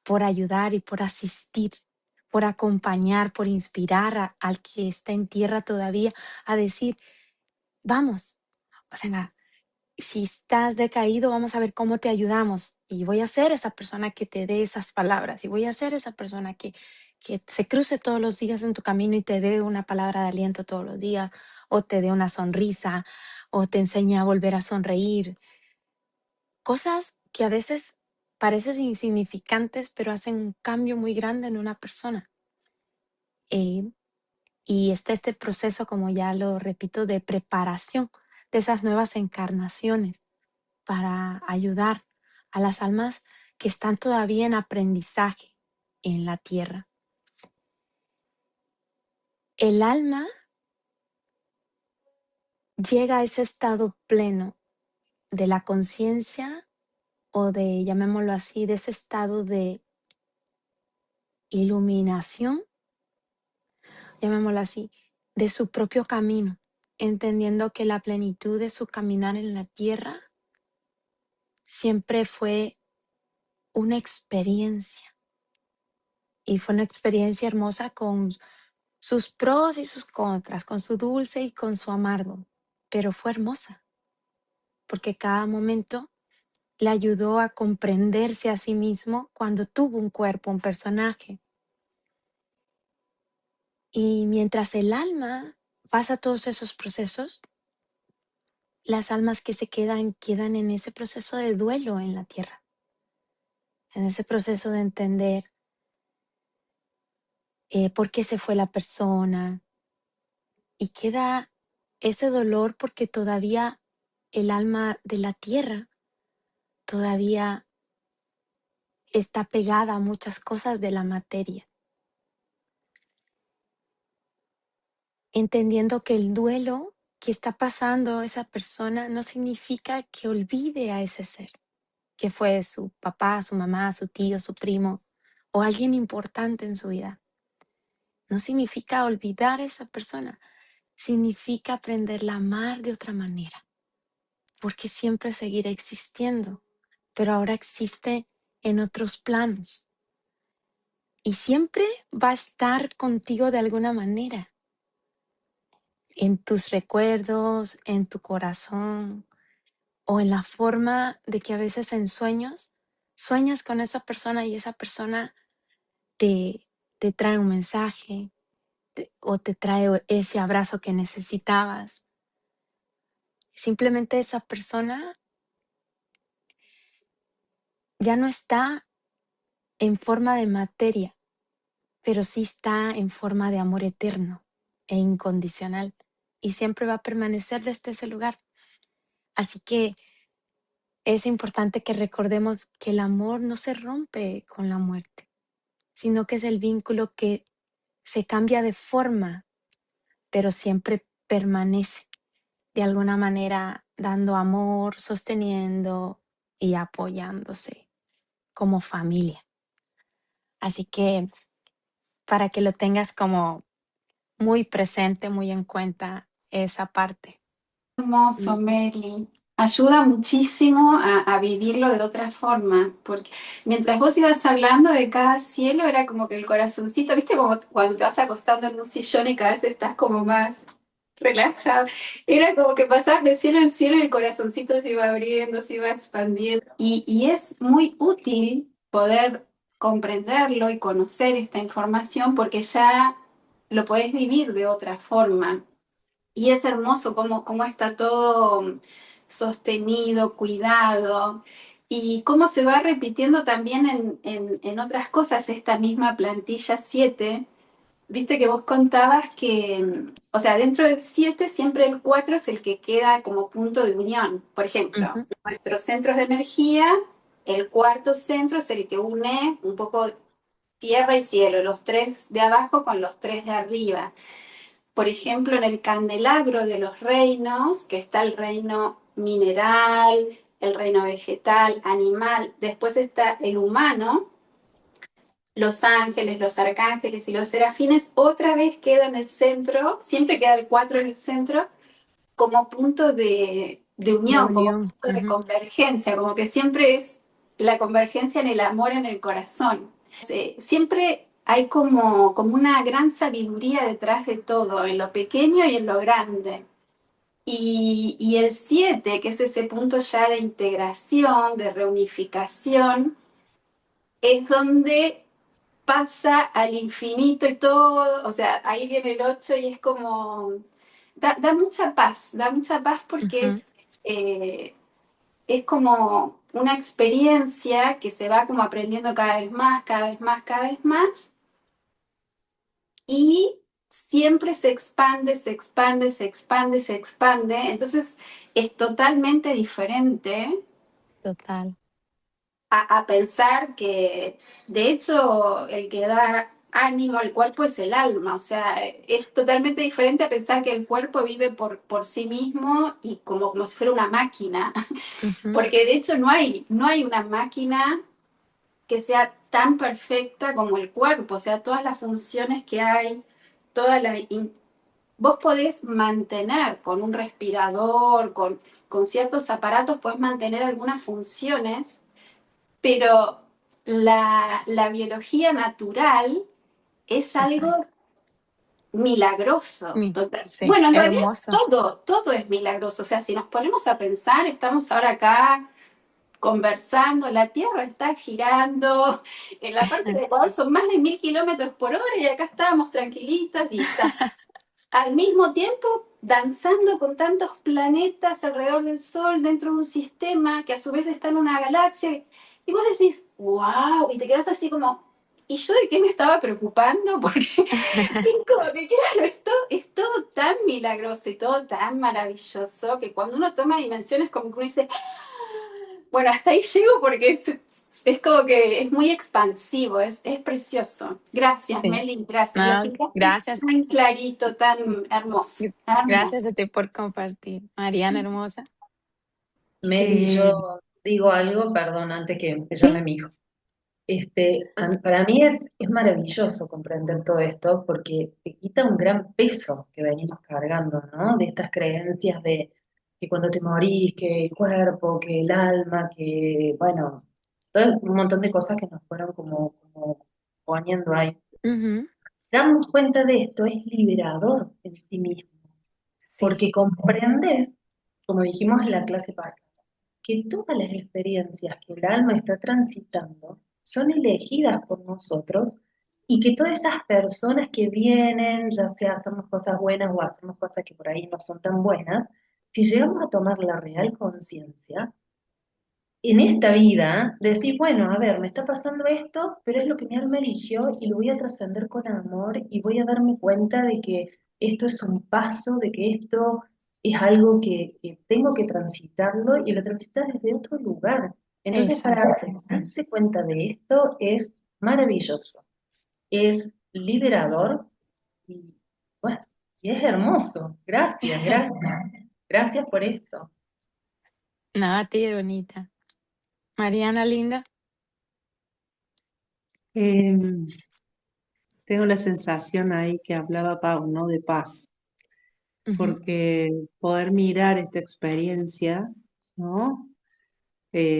por ayudar y por asistir, por acompañar, por inspirar al que está en tierra todavía a decir, vamos, o sea, si estás decaído, vamos a ver cómo te ayudamos. Y voy a ser esa persona que te dé esas palabras. Y voy a ser esa persona que se cruce todos los días en tu camino y te dé una palabra de aliento todos los días, o te dé una sonrisa, o te enseñe a volver a sonreír. Cosas que a veces parecen insignificantes, pero hacen un cambio muy grande en una persona. Eh, y está este proceso, como ya lo repito, de preparación de esas nuevas encarnaciones para ayudar a las almas que están todavía en aprendizaje en la tierra. El alma llega a ese estado pleno de la conciencia o de, llamémoslo así, de ese estado de iluminación, llamémoslo así, de su propio camino, entendiendo que la plenitud de su caminar en la tierra siempre fue una experiencia y fue una experiencia hermosa con sus pros y sus contras, con su dulce y con su amargo, pero fue hermosa, porque cada momento le ayudó a comprenderse a sí mismo cuando tuvo un cuerpo, un personaje. Y mientras el alma pasa todos esos procesos, las almas que se quedan en ese proceso de duelo en la tierra, en ese proceso de entender por qué se fue la persona, y queda ese dolor porque todavía el alma de la tierra todavía está pegada a muchas cosas de la materia, entendiendo que el duelo que está pasando esa persona no significa que olvide a ese ser, que fue su papá, su mamá, su tío, su primo o alguien importante en su vida. No significa olvidar a esa persona, significa aprenderla a amar de otra manera, porque siempre seguirá existiendo, pero ahora existe en otros planos y siempre va a estar contigo de alguna manera, en tus recuerdos, en tu corazón o en la forma de que a veces en sueños sueñas con esa persona y esa persona te, te trae un mensaje o te trae ese abrazo que necesitabas. Simplemente esa persona ya no está en forma de materia, pero sí está en forma de amor eterno e incondicional y siempre va a permanecer desde ese lugar. Así que es importante que recordemos que el amor no se rompe con la muerte, sino que es el vínculo que se cambia de forma, pero siempre permanece. de alguna manera dando amor, sosteniendo y apoyándose como familia. Así que para que lo tengas como muy presente, muy en cuenta esa parte. Hermoso, Mm, Mary. Ayuda muchísimo a vivirlo de otra forma, porque mientras vos ibas hablando de cada cielo, era como que el corazoncito, ¿viste? Como cuando te vas acostando en un sillón y cada vez estás como más relajado. Era como que pasabas de cielo en cielo y el corazoncito se iba abriendo, se iba expandiendo. Y es muy útil poder comprenderlo y conocer esta información porque ya lo podés vivir de otra forma. Y es hermoso cómo está todo sostenido, cuidado, y cómo se va repitiendo también en otras cosas esta misma plantilla 7. Viste que vos contabas que, o sea, dentro del 7 siempre el 4 es el que queda como punto de unión. Por ejemplo, ujú, nuestros centros de energía, el cuarto centro es el que une un poco tierra y cielo, los tres de abajo con los tres de arriba. Por ejemplo, en el candelabro de los reinos, que está el reino mineral, el reino vegetal, animal, después está el humano, los ángeles, los arcángeles y los serafines, otra vez queda en el centro, siempre queda el 4 en el centro, como punto de de unión, como unión. punto de Ujú, convergencia, como que siempre es la convergencia en el amor, en el corazón. Siempre hay como una gran sabiduría detrás de todo, en lo pequeño y en lo grande. Y el 7 que es ese punto ya de integración, de reunificación, es donde pasa al infinito y todo, o sea, ahí viene el 8 y es como, da mucha paz porque ujú, es como una experiencia que se va como aprendiendo cada vez más, cada vez más, cada vez más, y siempre se expande, se expande, se expande, se expande, entonces es totalmente diferente total. a pensar que, de hecho, el que da ánimo al cuerpo es el alma, o sea, es totalmente diferente a pensar que el cuerpo vive por sí mismo y como si fuera una máquina, Ujú, porque de hecho no hay una máquina que sea tan perfecta como el cuerpo, o sea, todas las funciones que hay, todas las... Vos podés mantener con un respirador, con ciertos aparatos, podés mantener algunas funciones, pero la biología natural es algo exacto. milagroso. Total. Sí, Bueno, en realidad hermoso. todo es milagroso. O sea, si nos ponemos a pensar, estamos ahora acá conversando, la Tierra está girando, en la parte del Ecuador son más de 1000 km/h y acá estábamos tranquilitas y está al mismo tiempo danzando con tantos planetas alrededor del Sol dentro de un sistema que a su vez está en una galaxia. Y vos decís, wow, y te quedas así como, ¿y yo de qué me estaba preocupando? Porque es como que, claro, esto es todo tan milagroso y todo tan maravilloso que cuando uno toma dimensiones como que uno dice, bueno, hasta ahí llego porque es como que es muy expansivo, es precioso. Gracias, Sí. Meli, gracias. Lo No, explicaste gracias. tan clarito, tan hermoso, Gracias hermoso. a ti por compartir, Mariana hermosa. Mary, Eh, yo digo algo, perdón, antes que me llame sí, mi hijo. Para mí es maravilloso comprender todo esto porque te quita un gran peso que venimos cargando, ¿no? De estas creencias de que cuando te morís, que el cuerpo, que el alma, que, bueno, todo un montón de cosas que nos fueron como poniendo ahí. ujú, Darnos cuenta de esto es liberador en sí mismo, sí, porque comprendes, como dijimos en la clase pasada, que todas las experiencias que el alma está transitando son elegidas por nosotros y que todas esas personas que vienen, ya sea hacemos cosas buenas o hacemos cosas que por ahí no son tan buenas, si llegamos a tomar la real conciencia, en esta vida, decir, bueno, a ver, me está pasando esto, pero es lo que mi alma eligió y lo voy a trascender con amor y voy a darme cuenta de que esto es un paso, de que esto es algo que tengo que transitarlo y lo transitar desde otro lugar. Entonces, para exacto. darse cuenta de esto es maravilloso, es liberador y, bueno, y es hermoso. Gracias, gracias. Gracias por esto. Nada, a ti, bonita. Mariana, linda. Em, Tengo la sensación ahí que hablaba Pau, ¿no? De paz, Ujú, porque poder mirar esta experiencia, ¿no?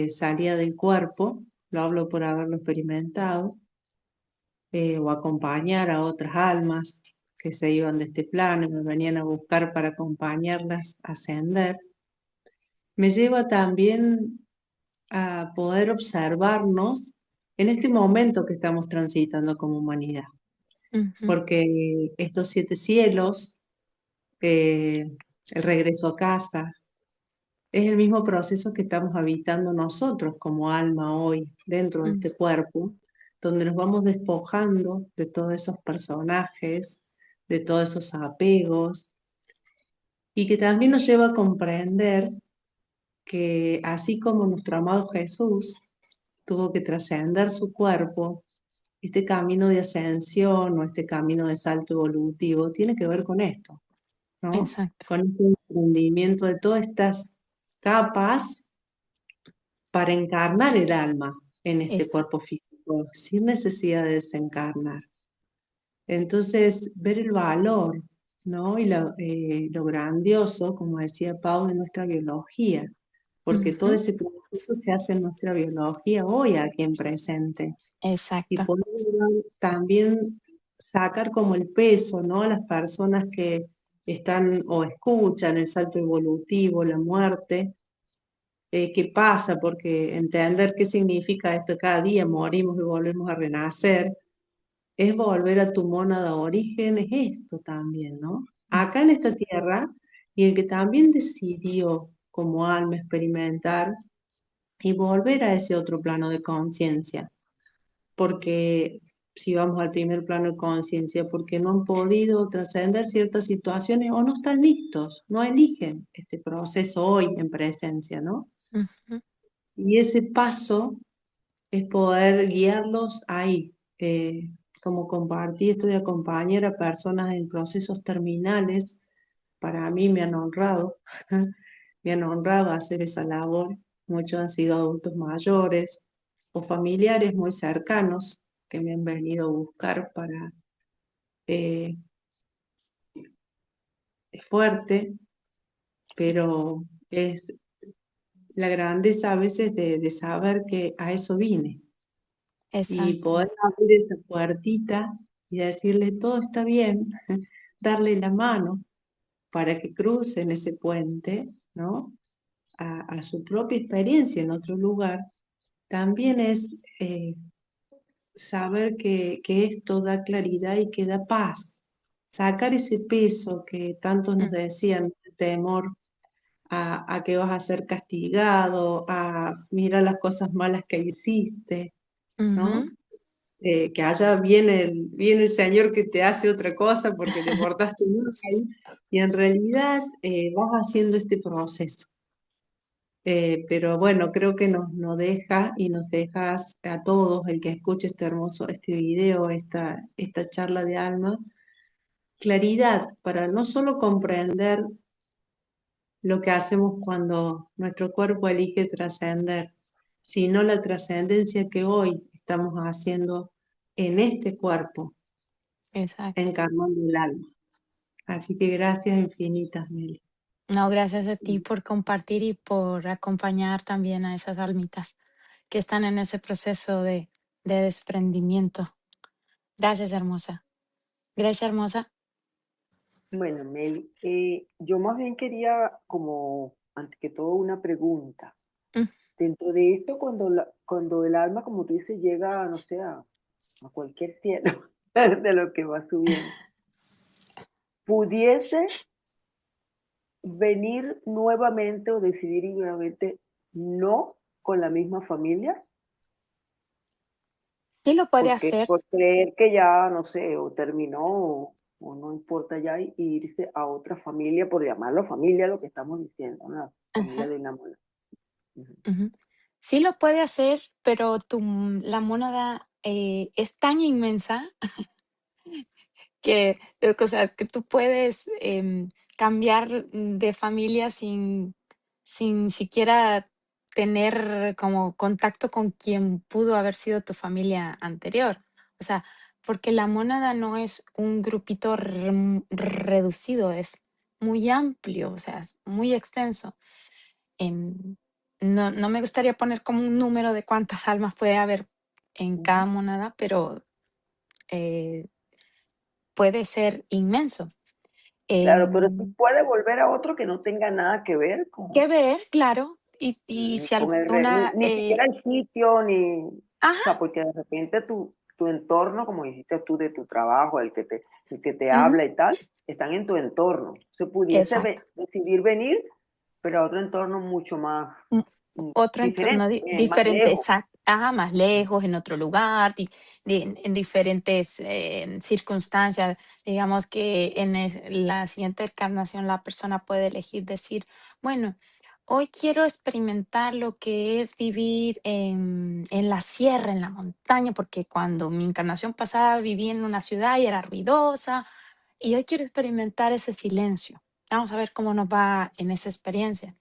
Salía del cuerpo, lo hablo por haberlo experimentado, o acompañar a otras almas que se iban de este plano y me venían a buscar para acompañarlas a ascender, me lleva también a poder observarnos en este momento que estamos transitando como humanidad, ujú, porque estos 7 cielos, eh, el regreso a casa, es el mismo proceso que estamos habitando nosotros como alma hoy dentro de mm, este cuerpo, donde nos vamos despojando de todos esos personajes, de todos esos apegos, y que también nos lleva a comprender que así como nuestro amado Jesús tuvo que trascender su cuerpo, este camino de ascensión o este camino de salto evolutivo tiene que ver con esto, ¿no? exacto. Con este entendimiento de todas estas capas para encarnar el alma en este Es, cuerpo físico, sin necesidad de desencarnar. Entonces, ver el valor, ¿no? Y lo grandioso, como decía Pau, de nuestra biología, porque todo ujú, ese proceso se hace en nuestra biología hoy, aquí en presente. Y exacto. por otro lado, también sacar como el peso, ¿no? A las personas que están o escuchan el salto evolutivo, la muerte, qué pasa, porque entender qué significa esto cada día, morimos y volvemos a renacer, es volver a tu mónada origen, es esto también, ¿no? Mm, Acá en esta tierra, y el que también decidió como alma experimentar y volver a ese otro plano de conciencia, porque si vamos al primer plano de conciencia, porque no han podido trascender ciertas situaciones o no están listos, no eligen este proceso hoy en presencia, ¿no? ujú, Y ese paso es poder guiarlos ahí, como compartí esto de acompañar a personas en procesos terminales, para mí me han honrado, me han honrado hacer esa labor. Muchos han sido adultos mayores o familiares muy cercanos que me han venido a buscar para, eh, es fuerte, pero es la grandeza a veces de saber que a eso vine y exacto. poder abrir esa puertita y decirle todo está bien, darle la mano para que crucen ese puente, ¿no? A su propia experiencia en otro lugar, también es saber que esto da claridad y que da paz. Sacar ese peso que tantos nos Mm, decían, temor a que vas a ser castigado, a mirar las cosas malas que hiciste, ujú, ¿no? Que allá viene el Señor que te hace otra cosa porque te portaste mal y en realidad vas haciendo este proceso. Pero bueno, creo que nos deja y nos dejas a todos, el que escuche este video, esta charla de alma, claridad para no solo comprender lo que hacemos cuando nuestro cuerpo elige trascender, sino la trascendencia que hoy estamos haciendo en este cuerpo, exacto. encarnando el alma. Así que gracias infinitas, Meli. No, gracias a ti por compartir y por acompañar también a esas almitas que están en ese proceso de desprendimiento. Gracias, hermosa. Gracias, hermosa. Bueno, Mel, yo más bien quería como, antes que todo, una pregunta. Mm, Dentro de esto, cuando el alma, como tú dices, llega, no sé, a cualquier cielo de lo que va subiendo, pudiese venir nuevamente o decidir nuevamente no con la misma familia, Sí lo puede porque hacer. por creer que ya, no sé, o terminó o no importa ya, y irse a otra familia, por llamarlo familia, lo que estamos diciendo, ¿no? La familia Ajá, de una mona. Ujú. ujú. Sí lo puede hacer, pero la mónada es tan inmensa que, o sea, que tú puedes cambiar de familia sin siquiera tener como contacto con quien pudo haber sido tu familia anterior. O sea, porque la mónada no es un grupito reducido, es muy amplio, o sea, es muy extenso. Em, no me gustaría poner como un número de cuántas almas puede haber en cada mónada, pero eh, puede ser inmenso. Claro, pero sí Em, puede volver a otro que no tenga nada que ver con, que ver, claro, y ni si con alguna, ni siquiera el sitio, ni, o ajá, sea, porque de repente tu entorno, como dijiste tú, de tu trabajo, el que te ujú, habla y tal, están en tu entorno. Se pudiese exacto. decidir venir, pero a otro entorno mucho más Mm, Otro entorno diferente, más diferente, lejos. exacto, ajá, más lejos, en otro lugar, en diferentes circunstancias. Digamos que en la siguiente encarnación la persona puede elegir decir, bueno, hoy quiero experimentar lo que es vivir en la sierra, en la montaña, porque cuando mi encarnación pasada viví en una ciudad y era ruidosa, y hoy quiero experimentar ese silencio. Vamos a ver cómo nos va en esa experiencia.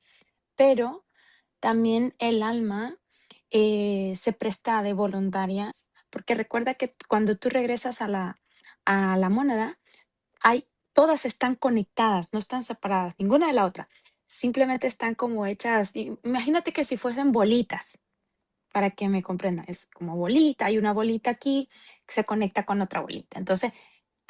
Pero también el alma se presta de voluntarias, porque recuerda que cuando tú regresas a la mónada, todas están conectadas, no están separadas, ninguna de la otra. Simplemente están como hechas, imagínate que si fuesen bolitas, para que me comprendan, es como bolita, hay una bolita aquí que se conecta con otra bolita. Entonces,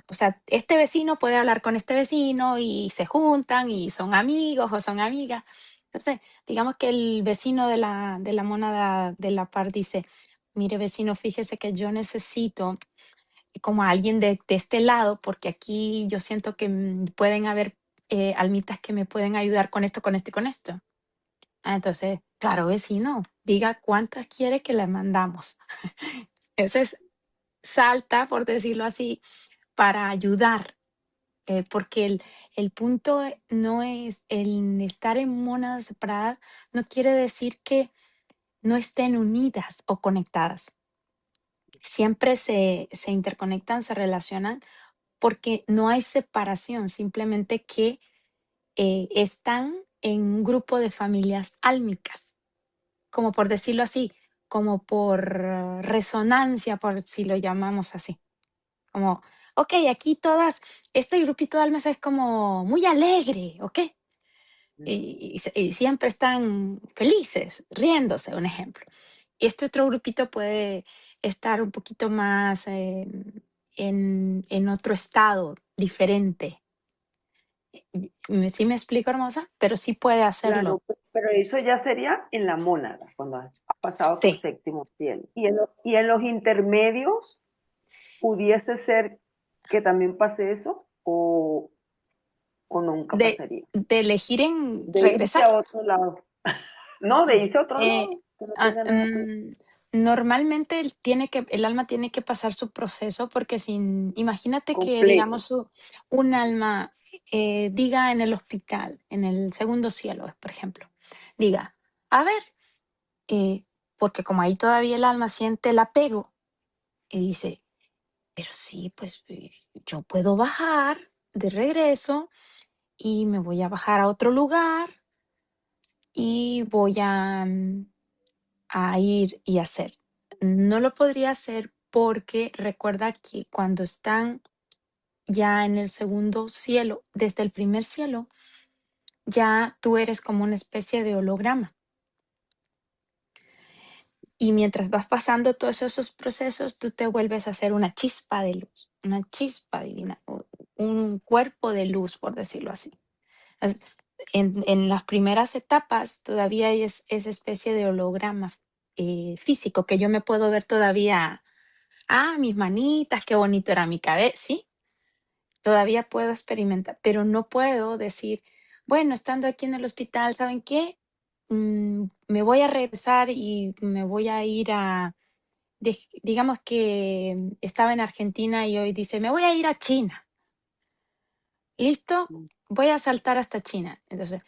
o sea, este vecino puede hablar con este vecino y se juntan y son amigos o son amigas. Entonces, digamos que el vecino de la mónada de la par dice, mire vecino, fíjese que yo necesito como a alguien de este lado, porque aquí yo siento que pueden haber almitas que me pueden ayudar con esto, con esto y con esto. Entonces, claro, vecino, diga cuántas quiere que le mandamos. Ese es salta, por decirlo así, para ayudar, porque el punto no es el estar en mónadas separadas, no quiere decir que no estén unidas o conectadas. Siempre se interconectan, se relacionan, porque no hay separación, simplemente que están en un grupo de familias álmicas, como por decirlo así, como por resonancia, por si lo llamamos así. Como, ok, aquí todas, este grupito de almas es como muy alegre, ¿ok? Y siempre están felices, riéndose, un ejemplo. Y este otro grupito puede estar un poquito más en otro estado diferente. ¿Sí me explico, hermosa? Pero sí puede Claro, hacerlo. pero eso ya sería en la mónada, cuando has pasado por Sí. séptimo cielo. Y en los intermedios, ¿pudiese ser que también pase eso o nunca pasaría? De elegir en De irse regresar. a otro lado. No, de irse a otro Eh, lado, que no ah, tenga nada que ver. Normalmente el alma tiene que pasar su proceso porque imagínate que, Completo. digamos, un alma diga en el hospital, en el segundo cielo, por ejemplo, diga, a ver, eh, porque como ahí todavía el alma siente el apego y dice, pero sí, pues yo puedo bajar de regreso y me voy a bajar a otro lugar y voy a ir y hacer. No lo podría hacer porque recuerda que cuando están ya en el segundo cielo, desde el primer cielo, ya tú eres como una especie de holograma. Y mientras vas pasando todos esos procesos, tú te vuelves a ser una chispa de luz, una chispa divina, un cuerpo de luz, por decirlo así. As- en las primeras etapas todavía hay esa especie de holograma físico que yo me puedo ver todavía. Mis manitas, qué bonito era mi cabello. Sí, todavía puedo experimentar, pero no puedo decir, bueno, estando aquí en el hospital, ¿saben qué? Me voy a regresar y me voy a ir digamos que estaba en Argentina y hoy dice, me voy a ir a China. ¿Listo? Voy a saltar hasta China. Entonces,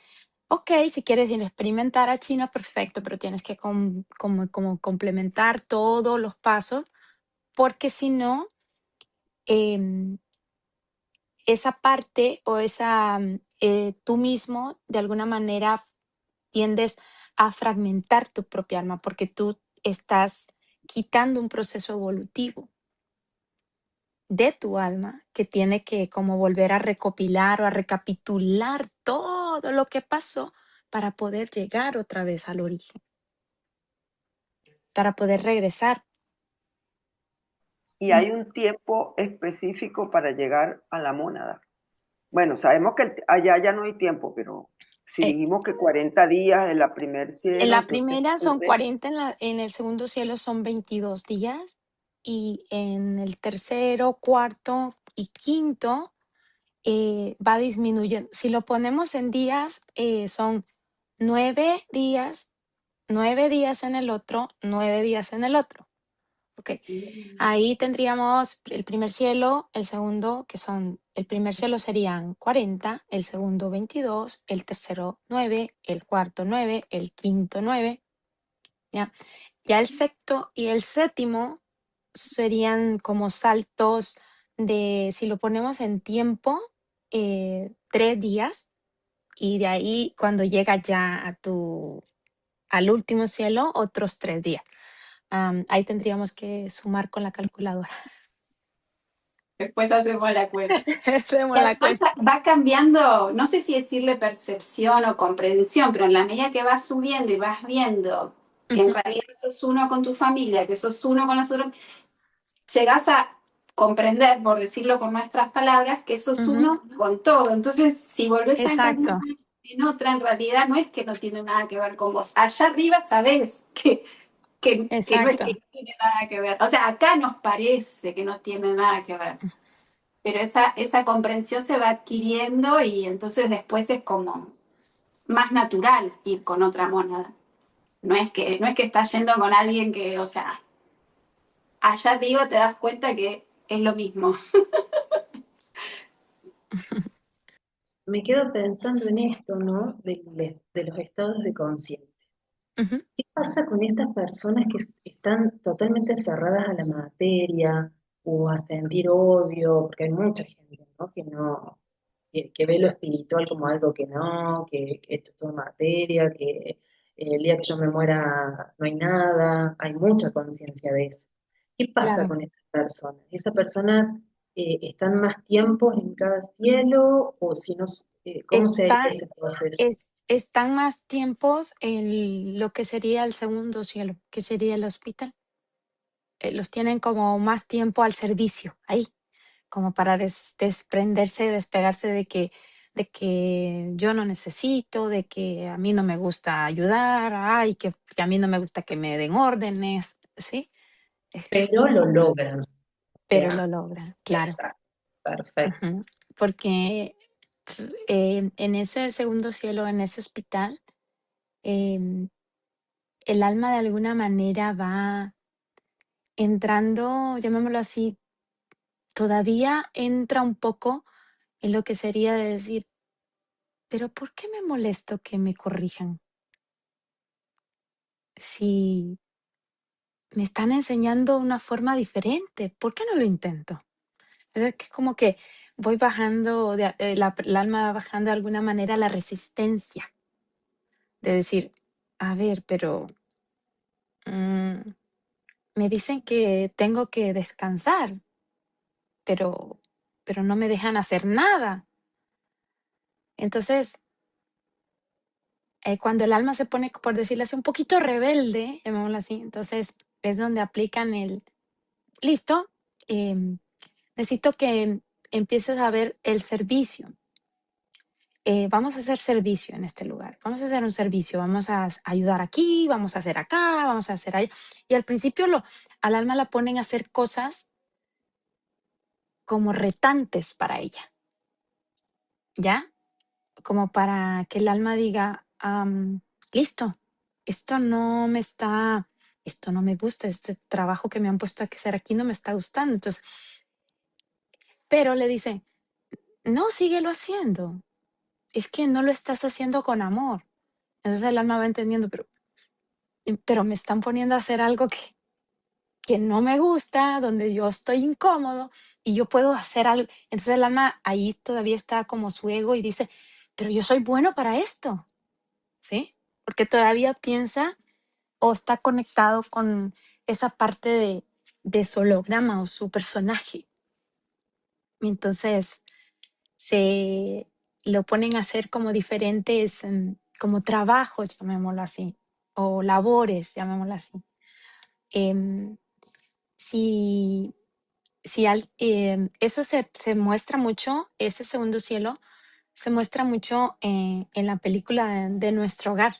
ok, si quieres ir a experimentar a China, perfecto, pero tienes que como complementar todos los pasos, porque si no, em, esa parte o tú mismo de alguna manera tiendes a fragmentar tu propia alma porque tú estás quitando un proceso evolutivo de tu alma que tiene que como volver a recopilar o a recapitular todo lo que pasó para poder llegar otra vez al origen, para poder regresar. Y hay un tiempo específico para llegar a la mónada. Bueno, sabemos que allá ya no hay tiempo, pero si Eh, dijimos que 40 días en la primer en cielo, la entonces primera son ocurre 40, en el segundo cielo son 22 días y en el tercero, cuarto y quinto va disminuyendo. Si lo ponemos en días, son 9 días, 9 días en el otro, 9 días en el otro. Ok, ahí tendríamos el primer cielo, el segundo, el primer cielo serían 40, el segundo 22, el tercero 9, el cuarto 9, el quinto 9, ¿ya? Ya el sexto y el séptimo serían como saltos si lo ponemos en tiempo, 3 días, y de ahí cuando llega ya al último cielo, otros 3 días. Ahí tendríamos que sumar con la calculadora. Después hacemos la cuenta. Hacemos Y la además cuenta. va cambiando, no sé si decirle percepción o comprensión, pero en la medida que vas subiendo y vas viendo que en Ujú, realidad sos uno con tu familia, que sos uno con los otros, llegás a comprender, por decirlo con nuestras palabras, que sos ujú. uno con todo. Entonces, si volvés a encarnar Exacto, en otra, en realidad no es que no tiene nada que ver con vos. Allá arriba sabés que no es que exacto. no tiene nada que ver. O sea, acá nos parece que no tiene nada que ver. Pero esa comprensión se va adquiriendo y entonces después es como más natural ir con otra mónada. No es que estás yendo con alguien que, o sea, allá digo, te das cuenta que es lo mismo. Me quedo pensando en esto, ¿no? De los estados de conciencia. Ujú, ¿Qué pasa con estas personas que están totalmente aferradas a la materia o a sentir odio? Porque hay mucha gente, ¿no? Que ve lo espiritual como algo que esto es todo materia, que el día que yo me muera no hay nada, hay mucha conciencia de eso. ¿Qué pasa claro. con esas personas? ¿Esas personas están más tiempos en cada cielo o si no, cómo sería Está, ese proceso? están más tiempos en lo que sería el segundo cielo, que sería el hospital. Los tienen como más tiempo al servicio ahí, como para desprenderse, despegarse de que yo no necesito, de que a mí no me gusta ayudar, ay, que a mí no me gusta que me den órdenes, ¿sí? Es Pero lo como, logran. O pero sea, lo logran, claro. exacto, perfecto. Ujú. Porque en ese segundo cielo, en ese hospital, em, el alma de alguna manera va entrando, llamémoslo así, todavía entra un poco en lo que sería de decir, pero ¿por qué me molesto que me corrijan? Si me están enseñando una forma diferente, ¿por qué no lo intento? Es que como que voy bajando, el alma va bajando de alguna manera la resistencia de decir, a ver, pero mm, me dicen que tengo que descansar, pero, pero no me dejan hacer nada. Entonces, cuando el alma se pone, por decirlo así, un poquito rebelde, llamémoslo así, entonces es donde aplican listo, em, necesito que empieces a ver el servicio. Vamos a hacer servicio en este lugar, vamos a hacer un servicio, vamos a ayudar aquí, vamos a hacer acá, vamos a hacer allá. Y al principio al alma la ponen a hacer cosas como retantes para ella, ¿ya? Como para que el alma diga, listo, esto no me está, esto no me gusta, este trabajo que me han puesto a hacer aquí no me está gustando. Entonces, pero le dice, no, síguelo haciendo, es que no lo estás haciendo con amor. Entonces el alma va entendiendo, pero me están poniendo a hacer algo que no me gusta, donde yo estoy incómodo y yo puedo hacer algo. Entonces el alma ahí todavía está como su ego y dice, pero yo soy bueno para esto, ¿sí? Porque todavía piensa o está conectado con esa parte de su holograma o su personaje. Y entonces se lo ponen a hacer como diferentes, como trabajos, llamémoslo así, o labores, llamémoslo así. Em, si eso se muestra mucho, ese segundo cielo, se muestra mucho en la película de Nuestro Hogar.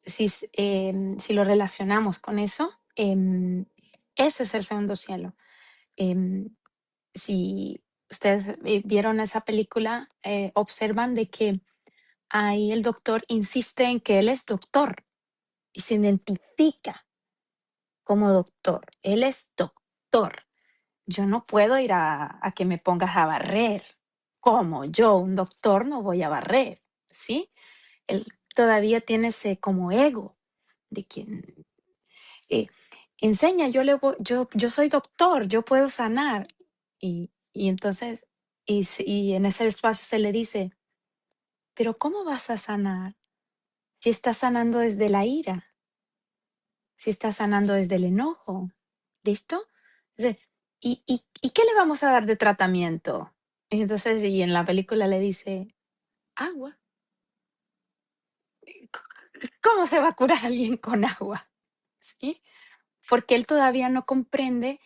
Si lo relacionamos con eso, ese es el segundo cielo. Em, si ustedes vieron esa película, observan de que ahí el doctor insiste en que él es doctor y se identifica como doctor. Él es doctor. Yo no puedo ir a que me pongas a barrer. ¿Cómo? Yo, un doctor, no voy a barrer, ¿sí? Él todavía tiene ese como ego de quien eh, enseña, yo soy doctor, yo puedo sanar. Y entonces, y en ese espacio se le dice, pero ¿cómo vas a sanar si estás sanando desde la ira? Si estás sanando desde el enojo. ¿Listo? Entonces, ¿y qué le vamos a dar de tratamiento? Y entonces, y en la película le dice, agua. ¿Cómo se va a curar alguien con agua? ¿Sí? Porque él todavía no comprende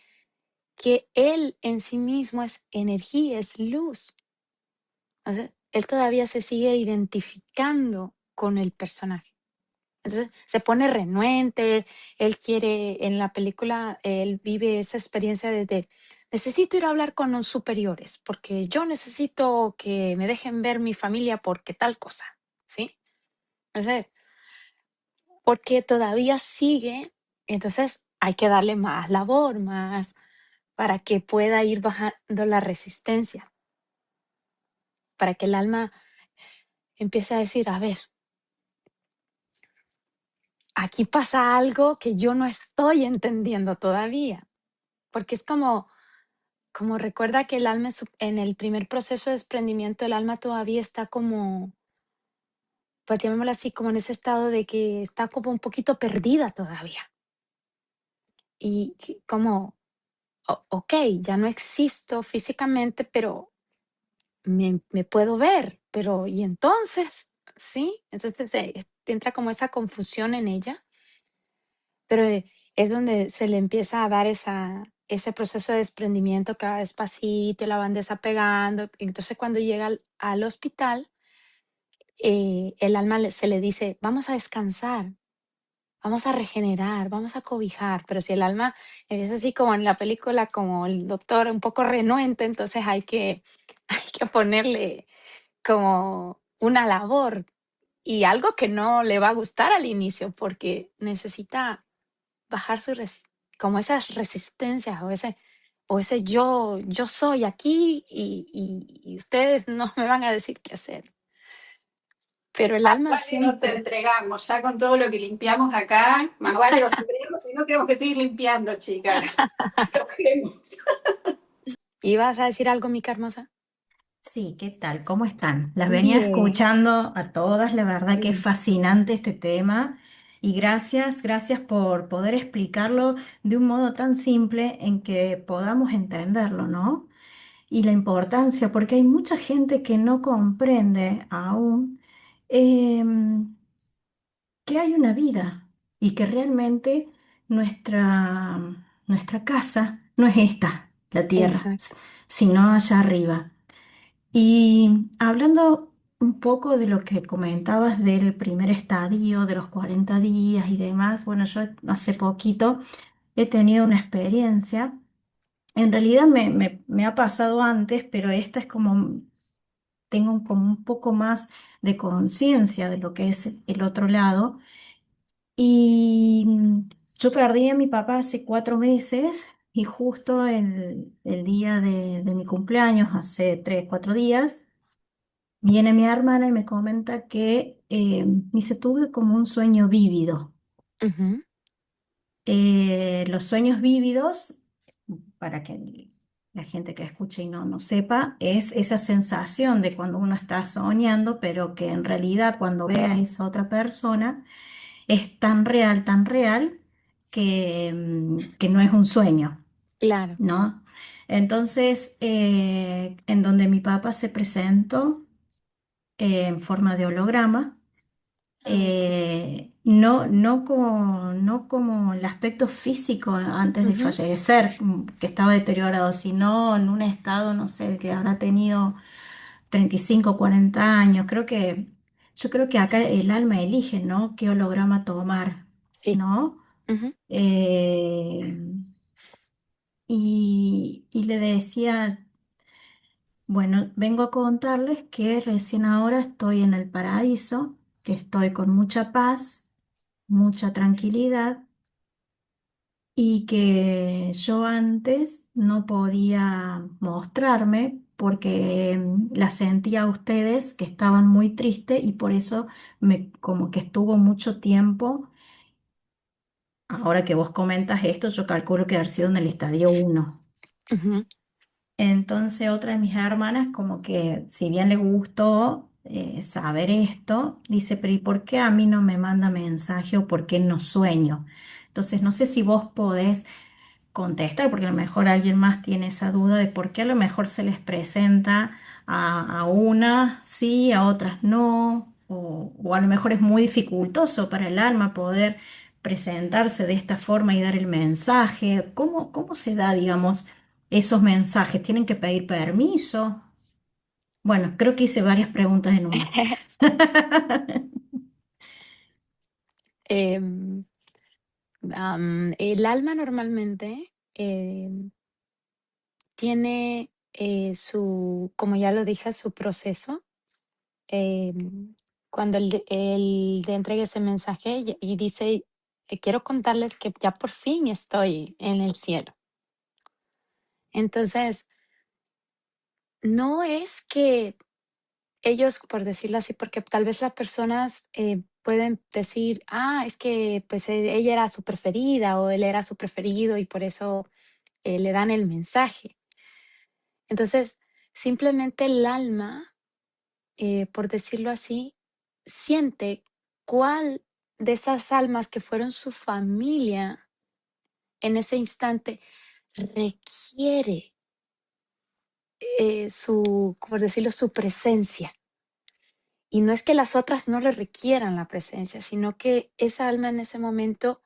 que él en sí mismo es energía, es luz. O sea, él todavía se sigue identificando con el personaje. Entonces se pone renuente, él quiere, en la película, él vive esa experiencia desde, necesito ir a hablar con los superiores, porque yo necesito que me dejen ver mi familia porque tal cosa, ¿sí? O sea, porque todavía sigue, entonces hay que darle más labor, más, para que pueda ir bajando la resistencia, para que el alma empiece a decir, a ver, aquí pasa algo que yo no estoy entendiendo todavía, porque es como recuerda que el alma en el primer proceso de desprendimiento, el alma todavía está como, pues llamémoslo así, como en ese estado de que está como un poquito perdida todavía. Y como, ok, ya no existo físicamente, pero me puedo ver, pero ¿y entonces? ¿Sí? Entonces entra como esa confusión en ella, pero es donde se le empieza a dar ese proceso de desprendimiento cada despacito, la van desapegando. Entonces cuando llega al hospital, el alma se le dice, vamos a descansar, vamos a regenerar, vamos a cobijar, pero si el alma es así como en la película, como el doctor un poco renuente, entonces hay que ponerle como una labor y algo que no le va a gustar al inicio porque necesita bajar como esas resistencias o ese yo soy aquí y ustedes no me van a decir qué hacer. Pero el Más alma vale nos siempre. entregamos, ya con todo lo que limpiamos acá, más vale nos entregamos y no tenemos que seguir limpiando, chicas. Lo queremos. ¿Ibas a decir algo, Mica hermosa? Sí, ¿qué tal? ¿Cómo están? Las venía Bien. escuchando a todas, la verdad que es Bien. fascinante este tema y gracias por poder explicarlo de un modo tan simple en que podamos entenderlo, ¿no? Y la importancia, porque hay mucha gente que no comprende aún em, que hay una vida y que realmente nuestra, nuestra casa no es esta, la tierra, Exacto. sino allá arriba. Y hablando un poco de lo que comentabas del primer estadio, de los 40 días y demás, bueno, yo hace poquito he tenido una experiencia. En realidad me ha pasado antes, pero esta es como, tengo como un poco más de conciencia de lo que es el otro lado. Y yo perdí a mi papá hace 4 meses y justo el día de mi cumpleaños, hace 3, 4 días. Viene mi hermana y me comenta que dice, tuve como un sueño vívido. Ujú. Los sueños vívidos, para que la gente que escuche y no sepa, es esa sensación de cuando uno está soñando, pero que en realidad cuando ve a esa otra persona es tan real que no es un sueño, Claro. ¿no? Entonces, en donde mi papá se presentó en forma de holograma, Ah, ok. no como el aspecto físico antes de Ujú. fallecer, que estaba deteriorado, sino en un estado, no sé, que habrá tenido 35 40 años. Yo creo que acá el alma elige, ¿no? ¿Qué holograma tomar, Sí. ¿no? Ujú. Eh, y le decía, bueno, vengo a contarles que recién ahora estoy en el paraíso, que estoy con mucha paz, mucha tranquilidad y que yo antes no podía mostrarme porque la sentía a ustedes que estaban muy tristes y por eso como que estuvo mucho tiempo. Ahora que vos comentas esto, yo calculo que haber sido en el estadio 1. Ujú. Entonces otra de mis hermanas como que si bien le gustó saber esto, dice, pero ¿y por qué a mí no me manda mensaje o por qué no sueño? Entonces no sé si vos podés contestar, porque a lo mejor alguien más tiene esa duda de por qué a lo mejor se les presenta a una sí, a otras no, o a lo mejor es muy dificultoso para el alma poder presentarse de esta forma y dar el mensaje. ¿Cómo se da, digamos, esos mensajes? ¿Tienen que pedir permiso? Bueno, creo que hice varias preguntas en una. Em, el alma normalmente tiene como ya lo dije, su proceso. Cuando él te entrega ese mensaje y dice, quiero contarles que ya por fin estoy en el cielo. Entonces, no es que ellos, por decirlo así, porque tal vez las personas pueden decir, es que pues ella era su preferida o él era su preferido y por eso le dan el mensaje. Entonces, simplemente el alma, por decirlo así, siente cuál de esas almas que fueron su familia en ese instante requiere por decirlo, su presencia. Y no es que las otras no le requieran la presencia, sino que esa alma en ese momento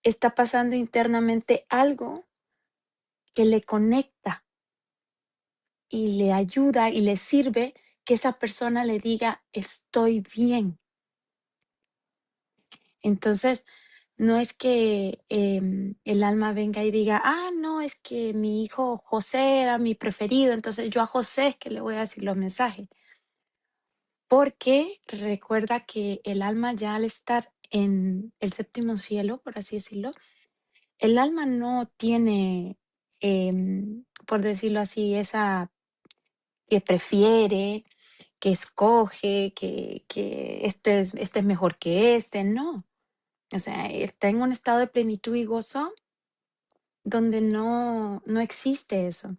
está pasando internamente algo que le conecta y le ayuda y le sirve que esa persona le diga, estoy bien. Entonces, no es que el alma venga y diga, no, es que mi hijo José era mi preferido, entonces yo a José es que le voy a decir los mensajes. Porque recuerda que el alma ya al estar en el séptimo cielo, por así decirlo, el alma no tiene, por decirlo así, esa que prefiere, que escoge, que este es mejor que este, no. O sea, está en un estado de plenitud y gozo donde no existe eso,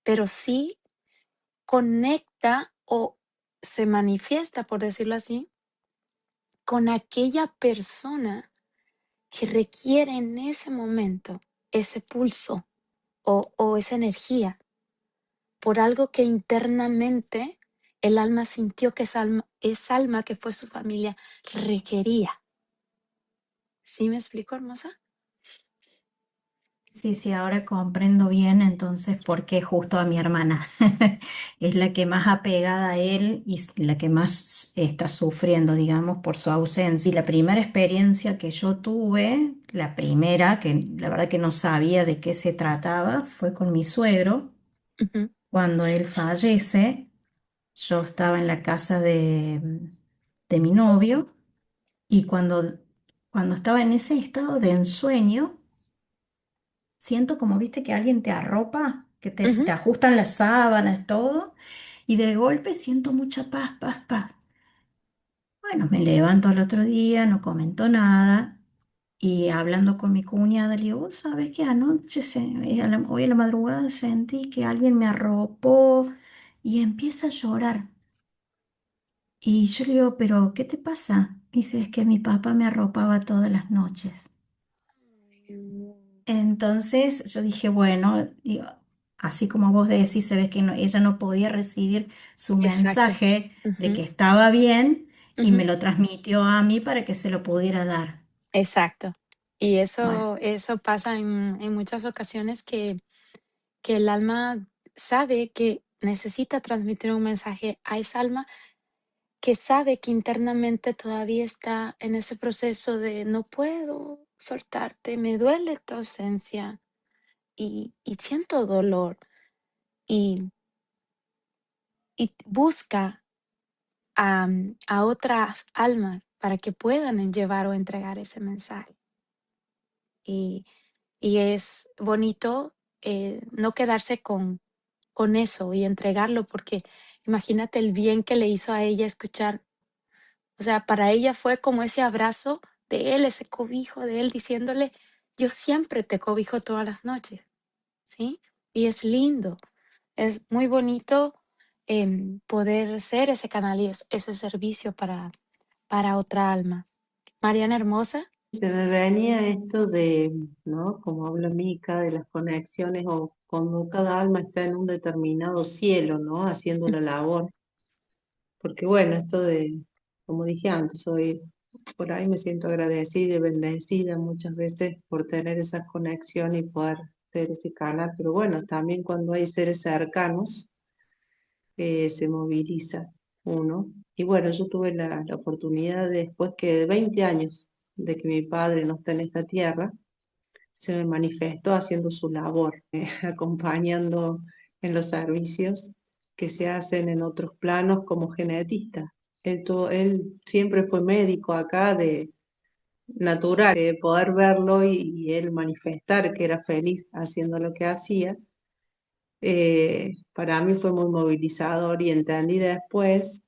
pero sí conecta o se manifiesta, por decirlo así, con aquella persona que requiere en ese momento ese pulso o esa energía por algo que internamente el alma sintió que esa alma que fue su familia requería. ¿Sí me explico, hermosa? Sí, sí, ahora comprendo bien entonces por qué justo a mi hermana es la que más apegada a él y la que más está sufriendo, digamos, por su ausencia. Y la primera experiencia que yo tuve, la primera, que la verdad que no sabía de qué se trataba, fue con mi suegro. Ujú, Cuando él fallece, yo estaba en la casa de mi novio y cuando estaba en ese estado de ensueño, siento como, viste, que alguien te arropa, que se ujú. te ajustan las sábanas, todo, y de golpe siento mucha paz, paz, paz. Bueno, me levanto al otro día, no comento nada, Y hablando con mi cuñada, le digo, ¿vos sabés que anoche, hoy a la madrugada sentí que alguien me arropó y empieza a llorar? Y yo le digo, ¿pero qué te pasa? Dice, es que mi papá me arropaba todas las noches. Entonces yo dije, bueno, digo, así como vos decís, se ve que ella no podía recibir su Exacto. mensaje de que Ujú, estaba bien y me ujú, lo transmitió a mí para que se lo pudiera dar. exacto. Y Bueno, eso pasa en muchas ocasiones que el alma sabe que necesita transmitir un mensaje a esa alma que sabe que internamente todavía está en ese proceso de no puedo soltarte, me duele tu ausencia y siento dolor y, y busca a otras almas para que puedan llevar o entregar ese mensaje. Y, y es bonito no quedarse con eso y entregarlo, porque imagínate el bien que le hizo a ella escuchar. O sea, para ella fue como ese abrazo de él, ese cobijo de él diciéndole, yo siempre te cobijo todas las noches, ¿sí? Y es lindo, es muy bonito poder ser ese canal y ese servicio para otra alma. Mariana Hermosa. Se me venía esto de, ¿no? Como habla Mica, de las conexiones o cuando cada alma está en un determinado cielo, ¿no? Haciendo la labor. Porque bueno, esto de, como dije antes, hoy por ahí me siento agradecida y bendecida muchas veces por tener esa conexión y poder ser ese canal. Pero bueno, también cuando hay seres cercanos, se moviliza uno. Y bueno, yo tuve la oportunidad después que de 20 años de que mi padre no está en esta tierra, se me manifestó haciendo su labor, acompañando en los servicios que se hacen en otros planos como genetista. Él siempre fue médico acá de natural, poder verlo y él manifestar que era feliz haciendo lo que hacía, para mí fue muy movilizador y entendí después,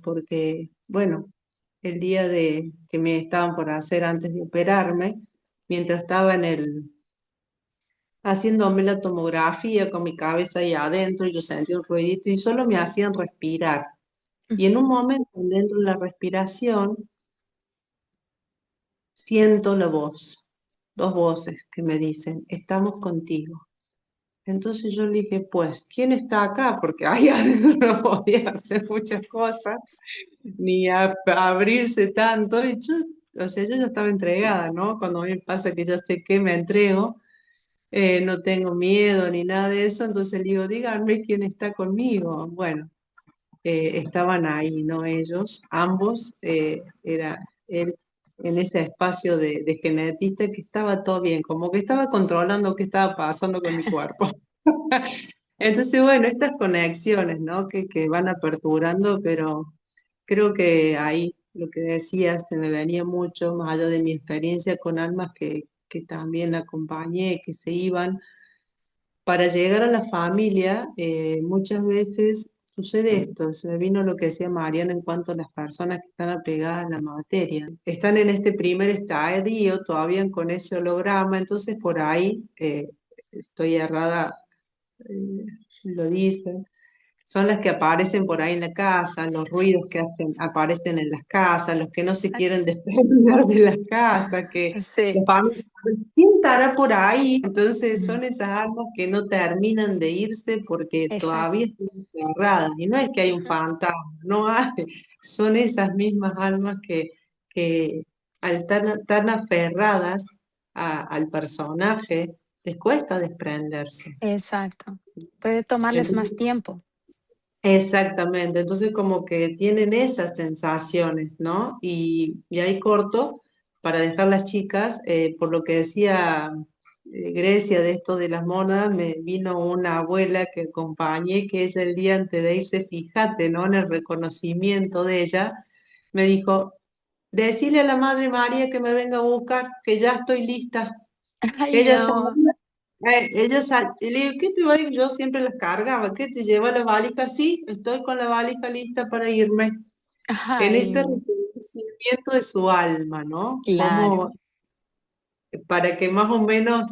porque, bueno, el día de que me estaban por hacer antes de operarme, mientras estaba haciéndome la tomografía con mi cabeza ahí adentro, yo sentí un ruidito y solo me hacían respirar. Y en un momento dentro de la respiración siento la voz, dos voces que me dicen, estamos contigo. Entonces yo le dije, pues, ¿quién está acá? Porque ahí adentro no podía hacer muchas cosas, ni abrirse tanto. Y yo, o sea, yo ya estaba entregada, ¿no? Cuando a mí me pasa que ya sé que me entrego, no tengo miedo ni nada de eso, entonces le digo, díganme quién está conmigo. Bueno, estaban ahí, ¿no? Ellos, ambos, era él en ese espacio de genetista que estaba todo bien, como que estaba controlando qué estaba pasando con mi cuerpo. Entonces, bueno, estas conexiones, ¿no? Que van aperturando, pero creo que ahí lo que decía se me venía mucho, más allá de mi experiencia con almas que también acompañé, que se iban. Para llegar a la familia, muchas veces sucede esto, se me vino lo que decía Mariana en cuanto a las personas que están apegadas a la materia. Están en este primer estadio, todavía con ese holograma, entonces por ahí, estoy errada, eh, lo dicen, son las que aparecen por ahí en la casa, los ruidos que hacen, aparecen en las casas, los que no se Exacto. quieren desprender de las casas, que Sí. la familia, ¿quién estará por ahí? Entonces mm, son esas almas que no terminan de irse porque Exacto. todavía están encerradas. Y no es que hay un fantasma, no hay, son esas mismas almas que al estar tan aferradas al personaje, les cuesta desprenderse. Exacto. Puede tomarles más Entonces, tiempo. exactamente, entonces como que tienen esas sensaciones, ¿no? Y ahí corto para dejar las chicas, por lo que decía, Grecia de esto de las monas, me vino una abuela que acompañé, que ella el día antes de irse, fíjate, ¿no? En el reconocimiento de ella, me dijo, decile a la Madre María que me venga a buscar, que ya estoy lista, que Ay, ella sabe. no. Y le digo, ¿qué te va a ir? Yo siempre las cargaba. ¿Qué te lleva la valija? Sí, estoy con la valija lista para irme. En este Ay, reconocimiento de su alma, ¿no? claro. para que más o menos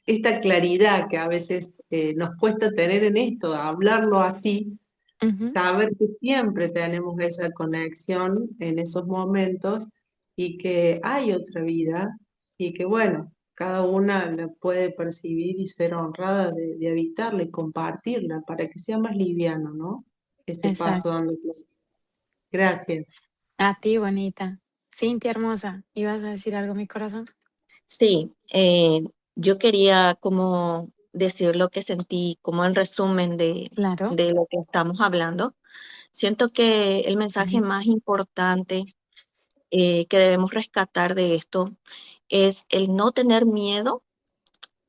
esta claridad que a veces nos cuesta tener en esto, hablarlo así, Ujú. saber que siempre tenemos esa conexión en esos momentos y que hay otra vida y que bueno, cada una la puede percibir y ser honrada de habitarla y compartirla para que sea más liviano, ¿no? Ese paso Exacto. dando. Gracias. A ti, bonita. Cintia, hermosa. ¿Ibas a decir algo, mi corazón? Sí, yo quería como decir lo que sentí, como en resumen Claro. de lo que estamos hablando. Siento que el mensaje Ujú. más importante que debemos rescatar de esto es el no tener miedo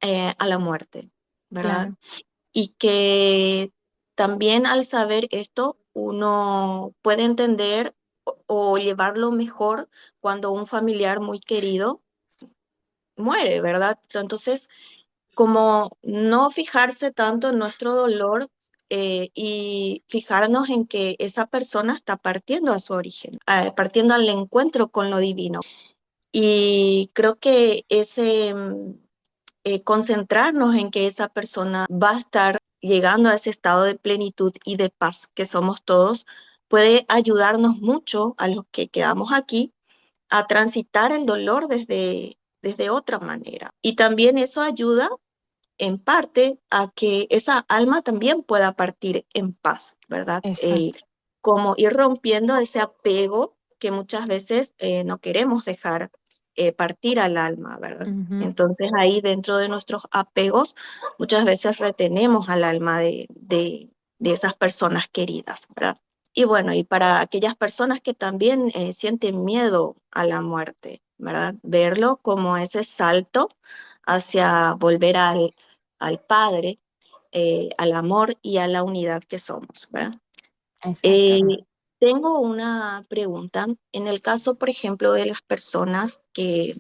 a la muerte, ¿verdad? Claro. Y que también al saber esto, uno puede entender o llevarlo mejor cuando un familiar muy querido muere, ¿verdad? Entonces, como no fijarse tanto en nuestro dolor y fijarnos en que esa persona está partiendo a su origen, partiendo al encuentro con lo divino. Y creo que ese concentrarnos en que esa persona va a estar llegando a ese estado de plenitud y de paz que somos todos, puede ayudarnos mucho a los que quedamos aquí a transitar el dolor desde otra manera. Y también eso ayuda en parte a que esa alma también pueda partir en paz, ¿verdad? Exacto. Como ir rompiendo ese apego que muchas veces no queremos dejar partir al alma, ¿verdad? Ujú. Entonces ahí dentro de nuestros apegos muchas veces retenemos al alma de esas personas queridas, ¿verdad? Y bueno, y para aquellas personas que también sienten miedo a la muerte, ¿verdad? Verlo como ese salto hacia volver al Padre, al amor y a la unidad que somos, ¿verdad? Exacto, Eh, hermano. tengo una pregunta. En el caso, por ejemplo, de las personas que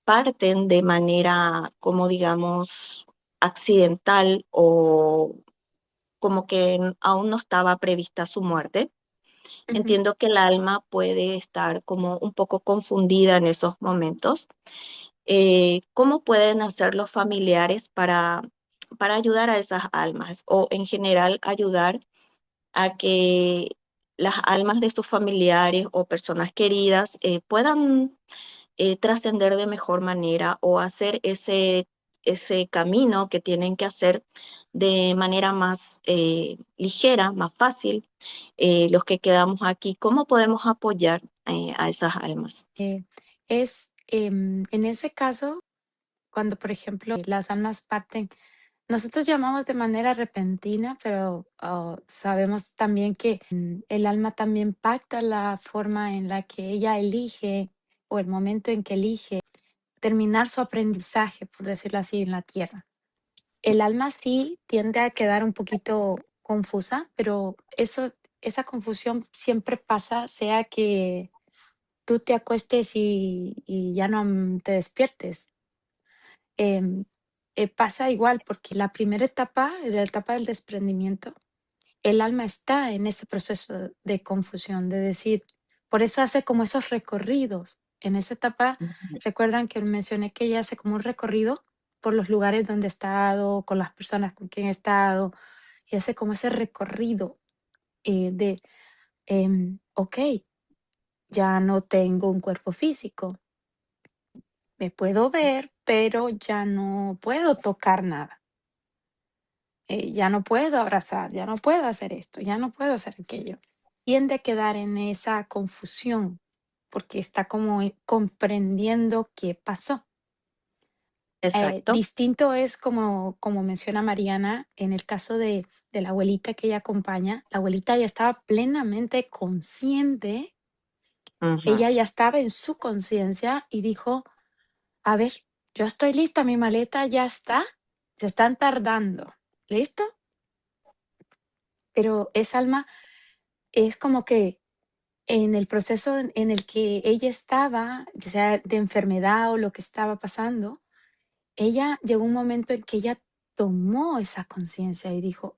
parten de manera, como digamos, accidental o como que aún no estaba prevista su muerte, Ujú. entiendo que el alma puede estar como un poco confundida en esos momentos. ¿Cómo pueden hacer los familiares para ayudar a esas almas o en general ayudar a que las almas de sus familiares o personas queridas puedan trascender de mejor manera o hacer ese camino que tienen que hacer de manera más ligera, más fácil? Los que quedamos aquí, ¿cómo podemos apoyar a esas almas? En ese caso, cuando, por ejemplo, las almas parten, nosotros llamamos de manera repentina, pero sabemos también que el alma también pacta la forma en la que ella elige o el momento en que elige terminar su aprendizaje, por decirlo así, en la tierra. El alma sí tiende a quedar un poquito confusa, pero esa confusión siempre pasa, sea que tú te acuestes y ya no te despiertes. Em, Pasa igual porque la primera etapa, la etapa del desprendimiento, el alma está en ese proceso de confusión, de decir, por eso hace como esos recorridos. En esa etapa, Ujú. recuerdan que mencioné que ella hace como un recorrido por los lugares donde ha estado, con las personas con quien ha estado, y hace como ese recorrido de, ok, ya no tengo un cuerpo físico, me puedo ver, pero ya no puedo tocar nada. Ya no puedo abrazar, ya no puedo hacer esto, ya no puedo hacer aquello. Tiende a quedar en esa confusión porque está como comprendiendo qué pasó. Exacto. Distinto es como menciona Mariana, en el caso de la abuelita que ella acompaña, la abuelita ya estaba plenamente consciente, Ujú. ella ya estaba en su conciencia y dijo, a ver, yo estoy lista, mi maleta ya está, se están tardando, ¿listo? Pero esa alma es como que en el proceso en el que ella estaba, ya sea de enfermedad o lo que estaba pasando, ella llegó un momento en que ella tomó esa conciencia y dijo,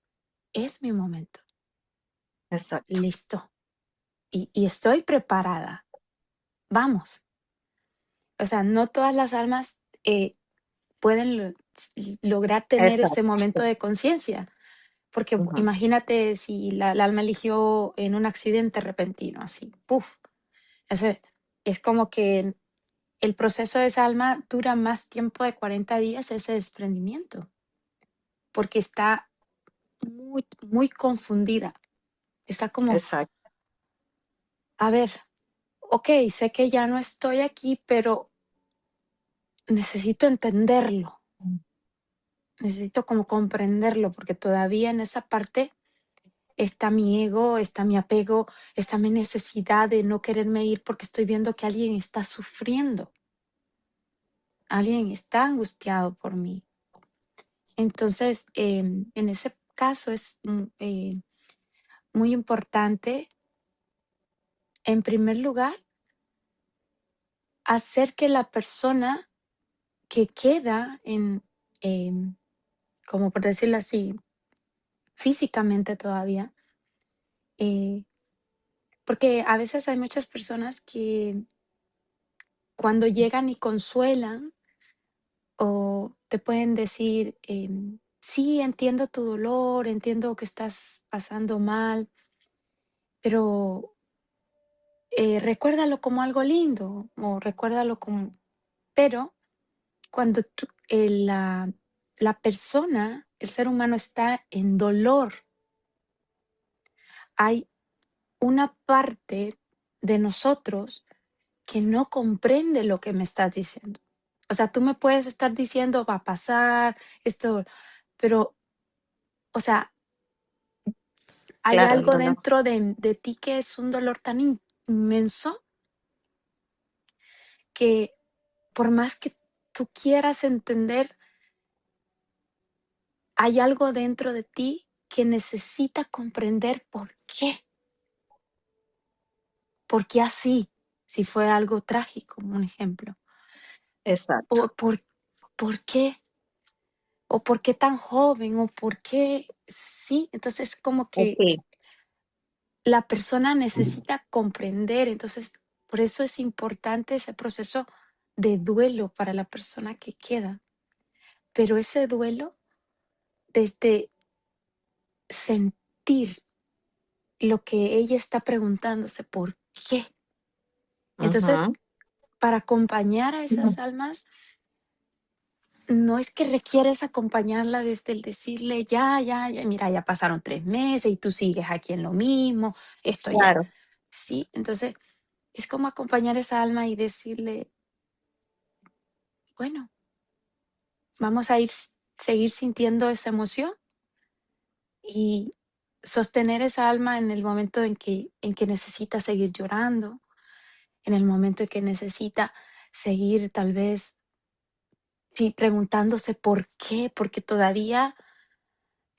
es mi momento, Exacto. listo, y estoy preparada, vamos. O sea, no todas las almas pueden lograr tener ese Exacto, momento sí. de conciencia. Porque Ujú. imagínate si el alma eligió en un accidente repentino, así, ¡puf! Ese, es como que el proceso de esa alma dura más tiempo de 40 días, ese desprendimiento, porque está muy, muy confundida. Está como, Exacto. a ver, ok, sé que ya no estoy aquí, pero necesito entenderlo, necesito como comprenderlo, porque todavía en esa parte está mi ego, está mi apego, está mi necesidad de no quererme ir porque estoy viendo que alguien está sufriendo, alguien está angustiado por mí. Entonces, en ese caso es muy importante, en primer lugar, hacer que la persona que queda em, como por decirlo así, físicamente todavía, eh, porque a veces hay muchas personas que cuando llegan y consuelan o te pueden decir, sí, entiendo tu dolor, entiendo que estás pasando mal, pero recuérdalo como algo lindo o recuérdalo como... Pero cuando la persona, el ser humano está en dolor, hay una parte de nosotros que no comprende lo que me estás diciendo. O sea, tú me puedes estar diciendo, va a pasar, esto, pero, o sea, hay Claro, el algo dolor. dentro de ti que es un dolor tan inmenso que por más que tú quieras entender, hay algo dentro de ti que necesita comprender por qué así, si fue algo trágico, un ejemplo. Exacto. ¿Por qué? ¿O por qué tan joven? ¿O por qué? Sí, entonces como que Ok. la persona necesita comprender, entonces por eso es importante ese proceso de duelo para la persona que queda, pero ese duelo desde sentir lo que ella está preguntándose, ¿por qué? Entonces, Ujú. para acompañar a esas almas, no es que requieres acompañarla desde el decirle, ya, mira, ya pasaron 3 meses y tú sigues aquí en lo mismo, esto ya, Claro, sí, entonces es como acompañar esa alma y decirle, bueno, vamos a seguir sintiendo esa emoción y sostener esa alma en el momento en que necesita seguir llorando, en el momento en que necesita seguir tal vez, sí, preguntándose por qué, porque todavía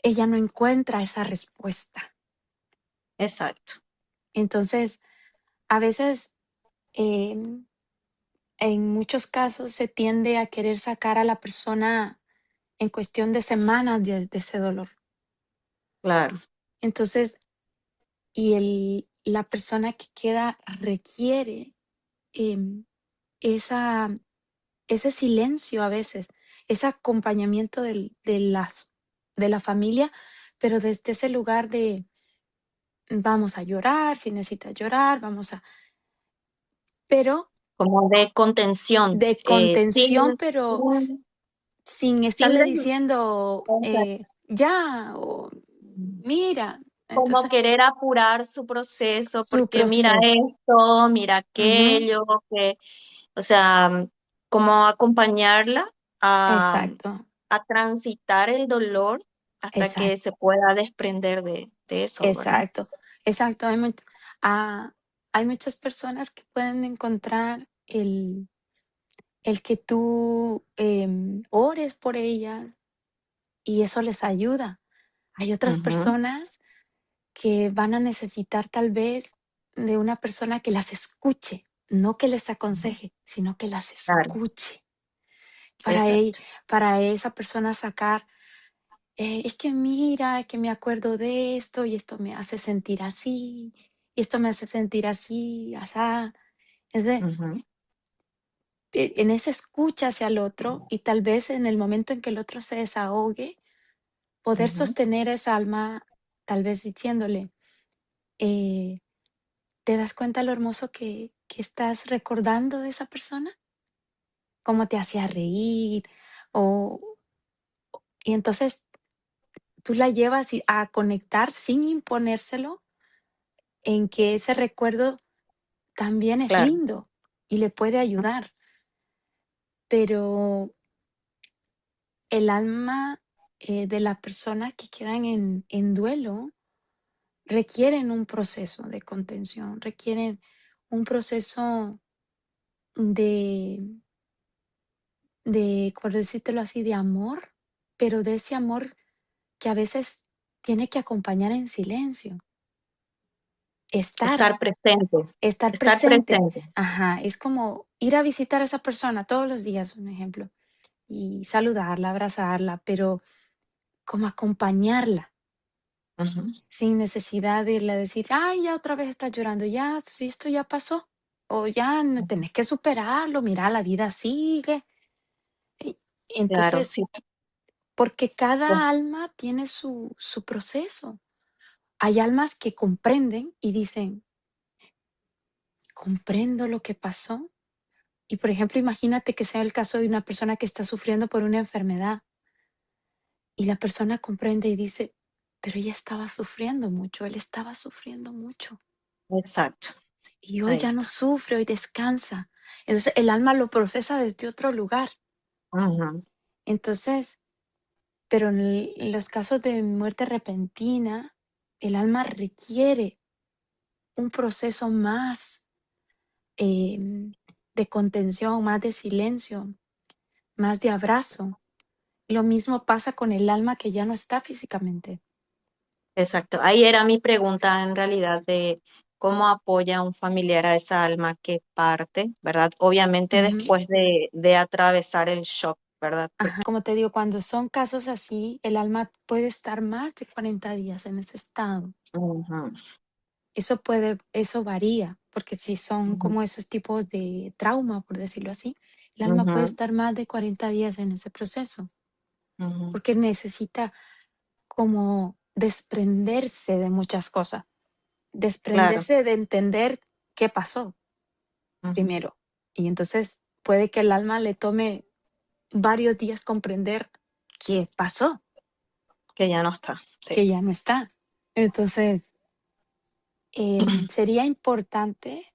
ella no encuentra esa respuesta. exacto. Entonces, a veces, em, en muchos casos se tiende a querer sacar a la persona en cuestión de semanas de ese dolor. Claro. Entonces, la persona que queda requiere em, esa, ese silencio a veces, ese acompañamiento de la familia, pero desde ese lugar de vamos a llorar, si necesitas llorar, pero Como de contención. de contención, pero sin Sin estarle diciendo ya o mira. como Entonces, querer apurar su proceso, su porque mira proceso. esto, mira Ujú, aquello, que, o sea, como acompañarla a, exacto, a transitar el dolor hasta que exacto. se pueda desprender de eso, ¿verdad? Exacto, exacto. Ah, hay muchas personas que pueden encontrar el que tú ores por ellas y eso les ayuda. Hay otras Ujú. personas que van a necesitar tal vez de una persona que las escuche, no que les aconseje, sino que las Claro, escuche. Para, e- exacto. para esa persona sacar, es que mira, que me acuerdo de esto y esto me hace sentir así, y esto me hace sentir así, asá. Es de, Ujú. en esa escucha hacia el otro y tal vez en el momento en que el otro se desahogue, poder Ujú. sostener esa alma, tal vez diciéndole, eh, ¿te das cuenta lo hermoso que estás recordando de esa persona? ¿Cómo te hacía reír? O, y entonces tú la llevas a conectar sin imponérselo en que ese recuerdo también es Claro, lindo y le puede ayudar, pero el alma de la persona que quedan en duelo requieren un proceso de contención, requieren un proceso de, por decírtelo así, de amor, pero de ese amor que a veces tiene que acompañar en silencio, estar, estar presente, estar estar presente. presente. Ajá, es como ir a visitar a esa persona todos los días, un ejemplo, y saludarla, abrazarla, pero como acompañarla, Ujú. sin necesidad de irle a decir, ay, ya otra vez estás llorando, ya, si esto ya pasó, o ya no Ujú. tenés que superarlo, mira, la vida sigue. Y Claro, entonces, sí. porque Pues, cada alma tiene su proceso. Hay almas que comprenden y dicen, comprendo lo que pasó. Y por ejemplo, imagínate que sea el caso de una persona que está sufriendo por una enfermedad y la persona comprende y dice, pero ella estaba sufriendo mucho, él estaba sufriendo mucho. exacto, Y hoy ahí ya no está. sufre, hoy descansa. Entonces el alma lo procesa desde otro lugar. Ujú. Entonces, pero en los casos de muerte repentina, el alma requiere un proceso más de contención, más de silencio, más de abrazo. Lo mismo pasa con el alma que ya no está físicamente. Exacto. Ahí era mi pregunta en realidad de cómo apoya un familiar a esa alma que parte, ¿verdad? Obviamente Ujú. después de atravesar el shock, ¿verdad? Ajá. Como te digo, cuando son casos así, el alma puede estar más de 40 días en ese estado. Ujú, Eso varía, porque si son ujú, como esos tipos de trauma, por decirlo así, el alma puede ujú, estar más de 40 días en ese proceso, ujú. porque necesita como desprenderse de muchas cosas, Claro. desprenderse de entender qué pasó Ujú. primero. Y entonces puede que el alma le tome varios días comprender qué pasó, Que ya no está, sí. que ya no está. Entonces, sería importante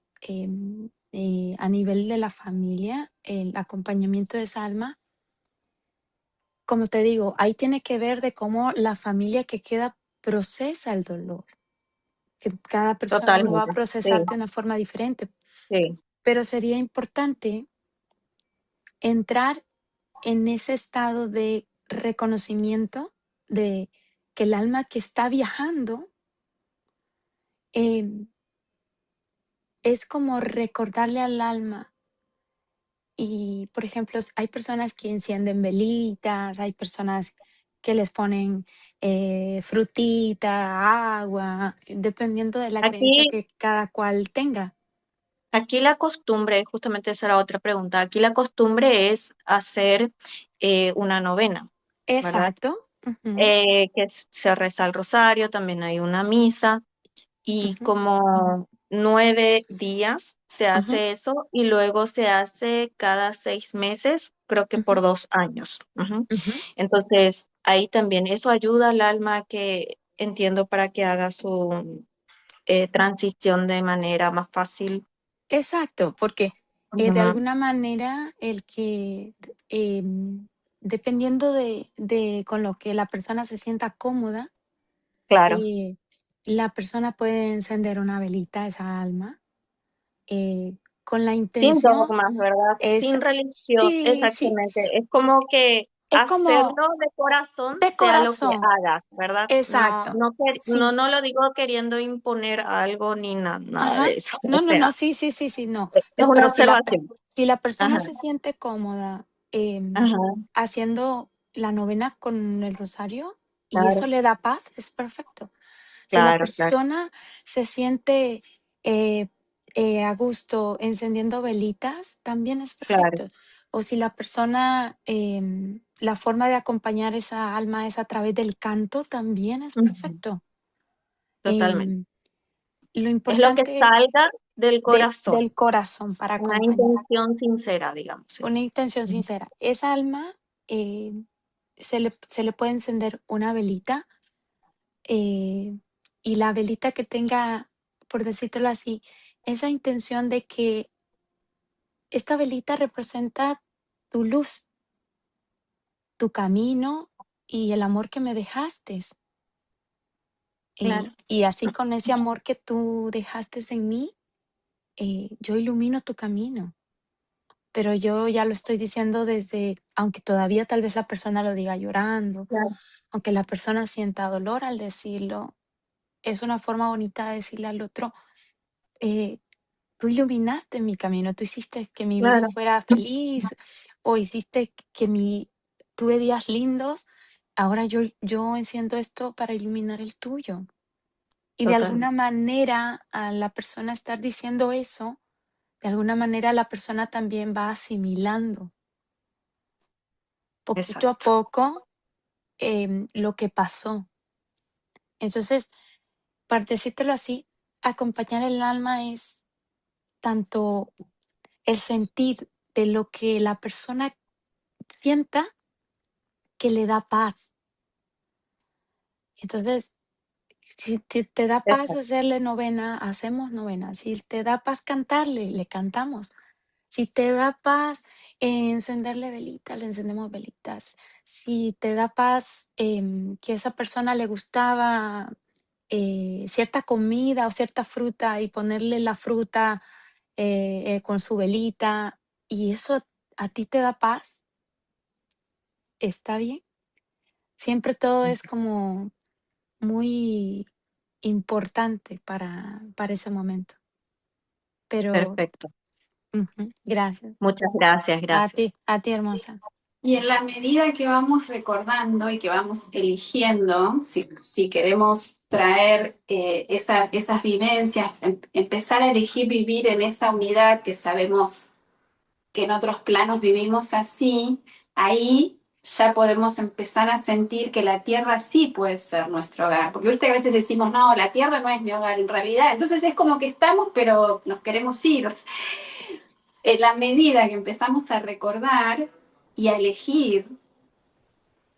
a nivel de la familia el acompañamiento de esa alma. Como te digo, ahí tiene que ver de cómo la familia que queda procesa el dolor, que cada persona lo va a Totalmente. procesar Sí, de una forma diferente, sí. pero sería importante entrar en ese estado de reconocimiento de que el alma que está viajando em, es como recordarle al alma. Y, por ejemplo, hay personas que encienden velitas, hay personas que les ponen frutita, agua, dependiendo de la creencia Aquí, que cada cual tenga. aquí la costumbre, justamente esa era otra pregunta, aquí la costumbre es hacer una novena, ¿verdad? Exacto. Ujú, Se reza el rosario, también hay una misa y ujú, como 9 días se ujú, hace eso y luego se hace cada 6 meses, creo que ujú, por 2 años. Ujú. ujú. Entonces, ahí también eso ayuda al alma que entiendo para que haga su transición de manera más fácil. Exacto, porque de Ujú. alguna manera dependiendo de con lo que la persona se sienta cómoda, Claro, eh, la persona puede encender una velita a esa alma con la sin intención dogmas, ¿verdad? es, Sin religión, sí, sí, exactamente. Es como que es hacerlo como de corazón, de sea lo que corazón, hagas, ¿verdad? No, exacto, no, no, sí, no lo digo queriendo imponer algo ni nada ajá, de eso. no, O no, sea, no, sí, sí, sí, sí, no, es no, una pero observación. si la persona Ajá, se siente cómoda ajá, haciendo la novena con el rosario y eso claro, le da paz, es perfecto. Si la claro, claro. persona se siente eh, a gusto encendiendo velitas, también es Claro, perfecto. O si la persona, la forma de acompañar esa alma es a través del canto, también es ujú, perfecto. totalmente. Em, lo Es lo que importante salga del corazón, del corazón para una acompañar, intención sincera, digamos. Sí. una intención sincera. Esa alma eh, se le puede encender una velita eh, y la velita que tenga, por decírtelo así, esa intención de que esta velita representa tu luz, tu camino y el amor que me dejaste. Claro, Y así con ese amor que tú dejaste en mí, yo ilumino tu camino. Pero yo ya lo estoy diciendo desde, aunque todavía tal vez la persona lo diga llorando, claro, aunque la persona sienta dolor al decirlo, es una forma bonita de decirle al otro, eh, tú iluminaste mi camino, tú hiciste que mi vida claro, fuera feliz o hiciste que tuve días lindos, ahora yo enciendo esto para iluminar el tuyo. Y de alguna totalmente. manera, al la persona estar diciendo eso, de alguna manera la persona también va asimilando poquito a Exacto. poco lo que pasó. Entonces, para decírtelo así, acompañar el alma es tanto el sentir de lo que la persona sienta que le da paz. Entonces, si te da paz Exacto. hacerle novena, hacemos novena. Si te da paz cantarle, le cantamos. Si te da paz encenderle velitas, le encendemos velitas. Si te da paz que a esa persona le gustaba cierta comida o cierta fruta y ponerle la fruta con su velita y eso a ti te da paz, está bien. Siempre todo es como muy importante para ese momento. Pero Perfecto. gracias. Muchas gracias, gracias. A ti, hermosa. Y en la medida que vamos recordando y que vamos eligiendo, si queremos traer esas vivencias, empezar a elegir vivir en esa unidad que sabemos que en otros planos vivimos así, ahí ya podemos empezar a sentir que la tierra sí puede ser nuestro hogar. Porque viste que a veces decimos, no, la tierra no es mi hogar en realidad. Entonces es como que estamos, pero nos queremos ir. En la medida que empezamos a recordar y a elegir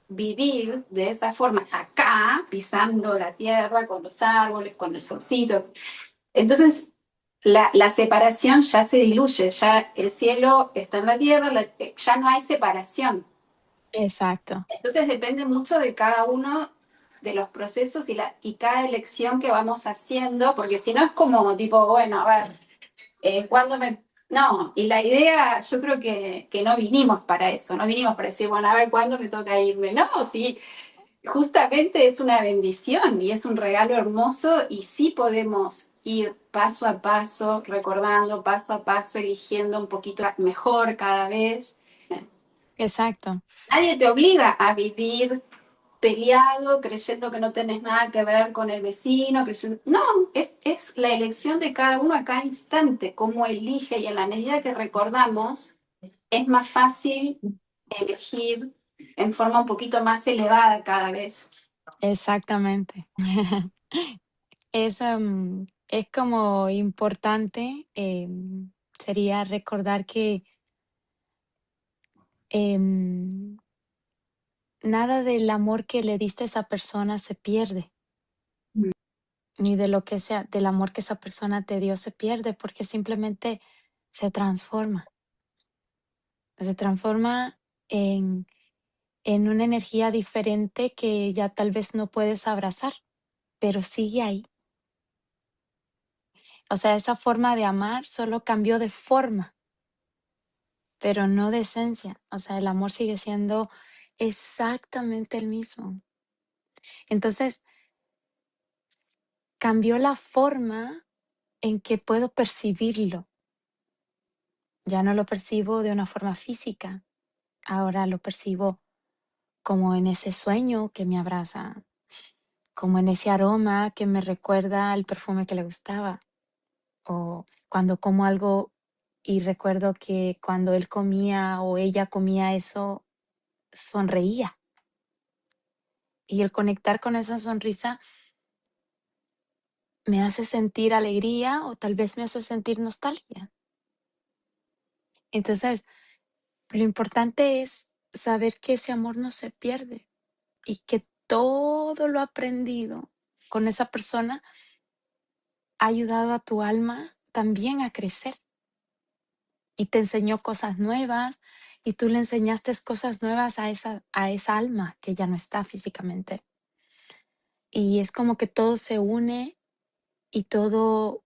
vivir de esa forma acá, pisando la tierra, con los árboles, con el solcito. Entonces, la separación ya se diluye, ya el cielo está en la tierra, ya no hay separación. Exacto, Entonces depende mucho de cada uno de los procesos y cada elección que vamos haciendo, porque si no es como tipo, bueno, a ver, ¿cuándo me...? No, y la idea, yo creo que no vinimos para eso, no vinimos para decir, bueno, a ver, ¿cuándo me toca irme? No, sí, justamente es una bendición y es un regalo hermoso y sí podemos ir paso a paso, recordando, paso a paso, eligiendo un poquito mejor cada vez. exacto, Nadie te obliga a vivir peleado, creyendo que no tenés nada que ver con el vecino, creyendo... No, es la elección de cada uno a cada instante, cómo elige y en la medida que recordamos, es más fácil elegir en forma un poquito más elevada cada vez. exactamente. Es como importante, sería recordar que em, nada del amor que le diste a esa persona se pierde, ni de lo que sea, del amor que esa persona te dio se pierde, porque simplemente se transforma en, en una energía diferente que ya tal vez no puedes abrazar, pero sigue ahí. O sea, esa forma de amar solo cambió de forma, pero no de esencia. O sea, el amor sigue siendo exactamente el mismo. Entonces, cambió la forma en que puedo percibirlo. Ya no lo percibo de una forma física, ahora lo percibo como en ese sueño que me abraza, como en ese aroma que me recuerda al perfume que le gustaba, o cuando como algo y recuerdo que cuando él comía o ella comía eso, sonreía. Y el conectar con esa sonrisa me hace sentir alegría o tal vez me hace sentir nostalgia. Entonces, lo importante es saber que ese amor no se pierde y que todo lo aprendido con esa persona ha ayudado a tu alma también a crecer y te enseñó cosas nuevas y tú le enseñaste cosas nuevas a esa alma que ya no está físicamente. Y es como que todo se une y todo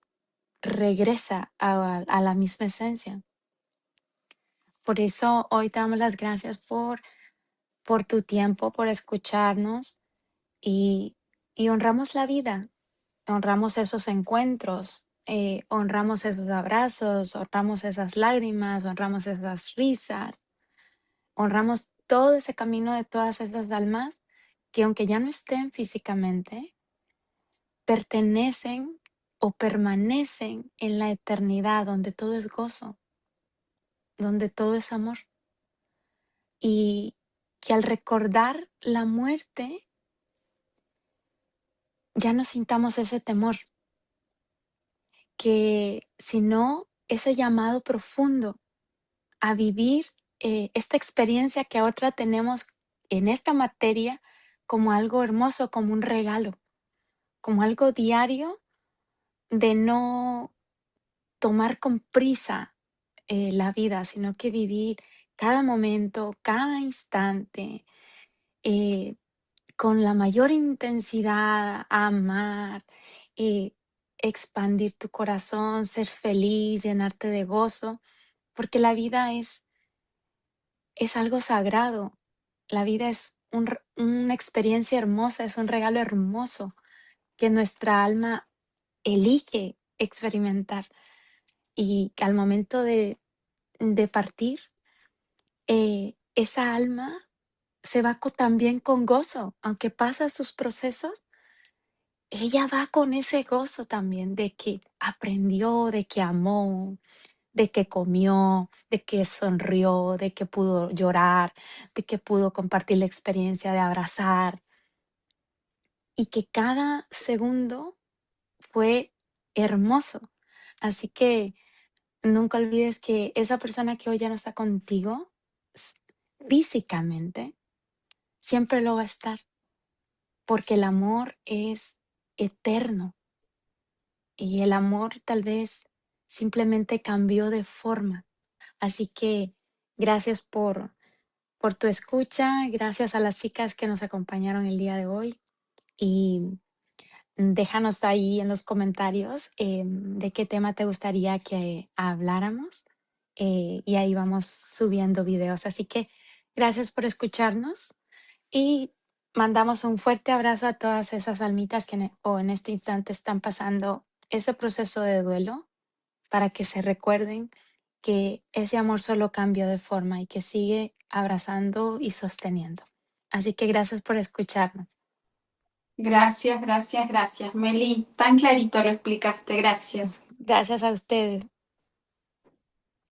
regresa a la misma esencia. Por eso hoy te damos las gracias por tu tiempo, por escucharnos y, y honramos la vida, honramos esos encuentros, honramos esos abrazos, honramos esas lágrimas, honramos esas risas, honramos todo ese camino de todas esas almas que aunque ya no estén físicamente, pertenecen o permanecen en la eternidad donde todo es gozo, donde todo es amor. Y que al recordar la muerte ya no sintamos ese temor, que sino ese llamado profundo a vivir esta experiencia que ahora tenemos en esta materia como algo hermoso, como un regalo, como algo diario de no tomar con prisa la vida, sino que vivir cada momento, cada instante, eh, con la mayor intensidad, amar, eh, expandir tu corazón, ser feliz, llenarte de gozo, porque la vida es algo sagrado. La vida es una experiencia hermosa, es un regalo hermoso que nuestra alma elige experimentar y que al momento de partir, esa alma se va también con gozo, aunque pasa sus procesos, ella va con ese gozo también de que aprendió, de que amó, de que comió, de que sonrió, de que pudo llorar, de que pudo compartir la experiencia de abrazar y que cada segundo fue hermoso. Así que nunca olvides que esa persona que hoy ya no está contigo s- físicamente, siempre lo va a estar, porque el amor es eterno y el amor tal vez simplemente cambió de forma. Así que gracias por tu escucha, gracias a las chicas que nos acompañaron el día de hoy y déjanos ahí en los comentarios de qué tema te gustaría que habláramos y ahí vamos subiendo videos. Así que gracias por escucharnos y mandamos un fuerte abrazo a todas esas almitas que en este instante están pasando ese proceso de duelo para que se recuerden que ese amor solo cambió de forma y que sigue abrazando y sosteniendo. Así que gracias por escucharnos. Gracias, gracias, gracias. Meli, tan clarito lo explicaste, gracias. Gracias a ustedes.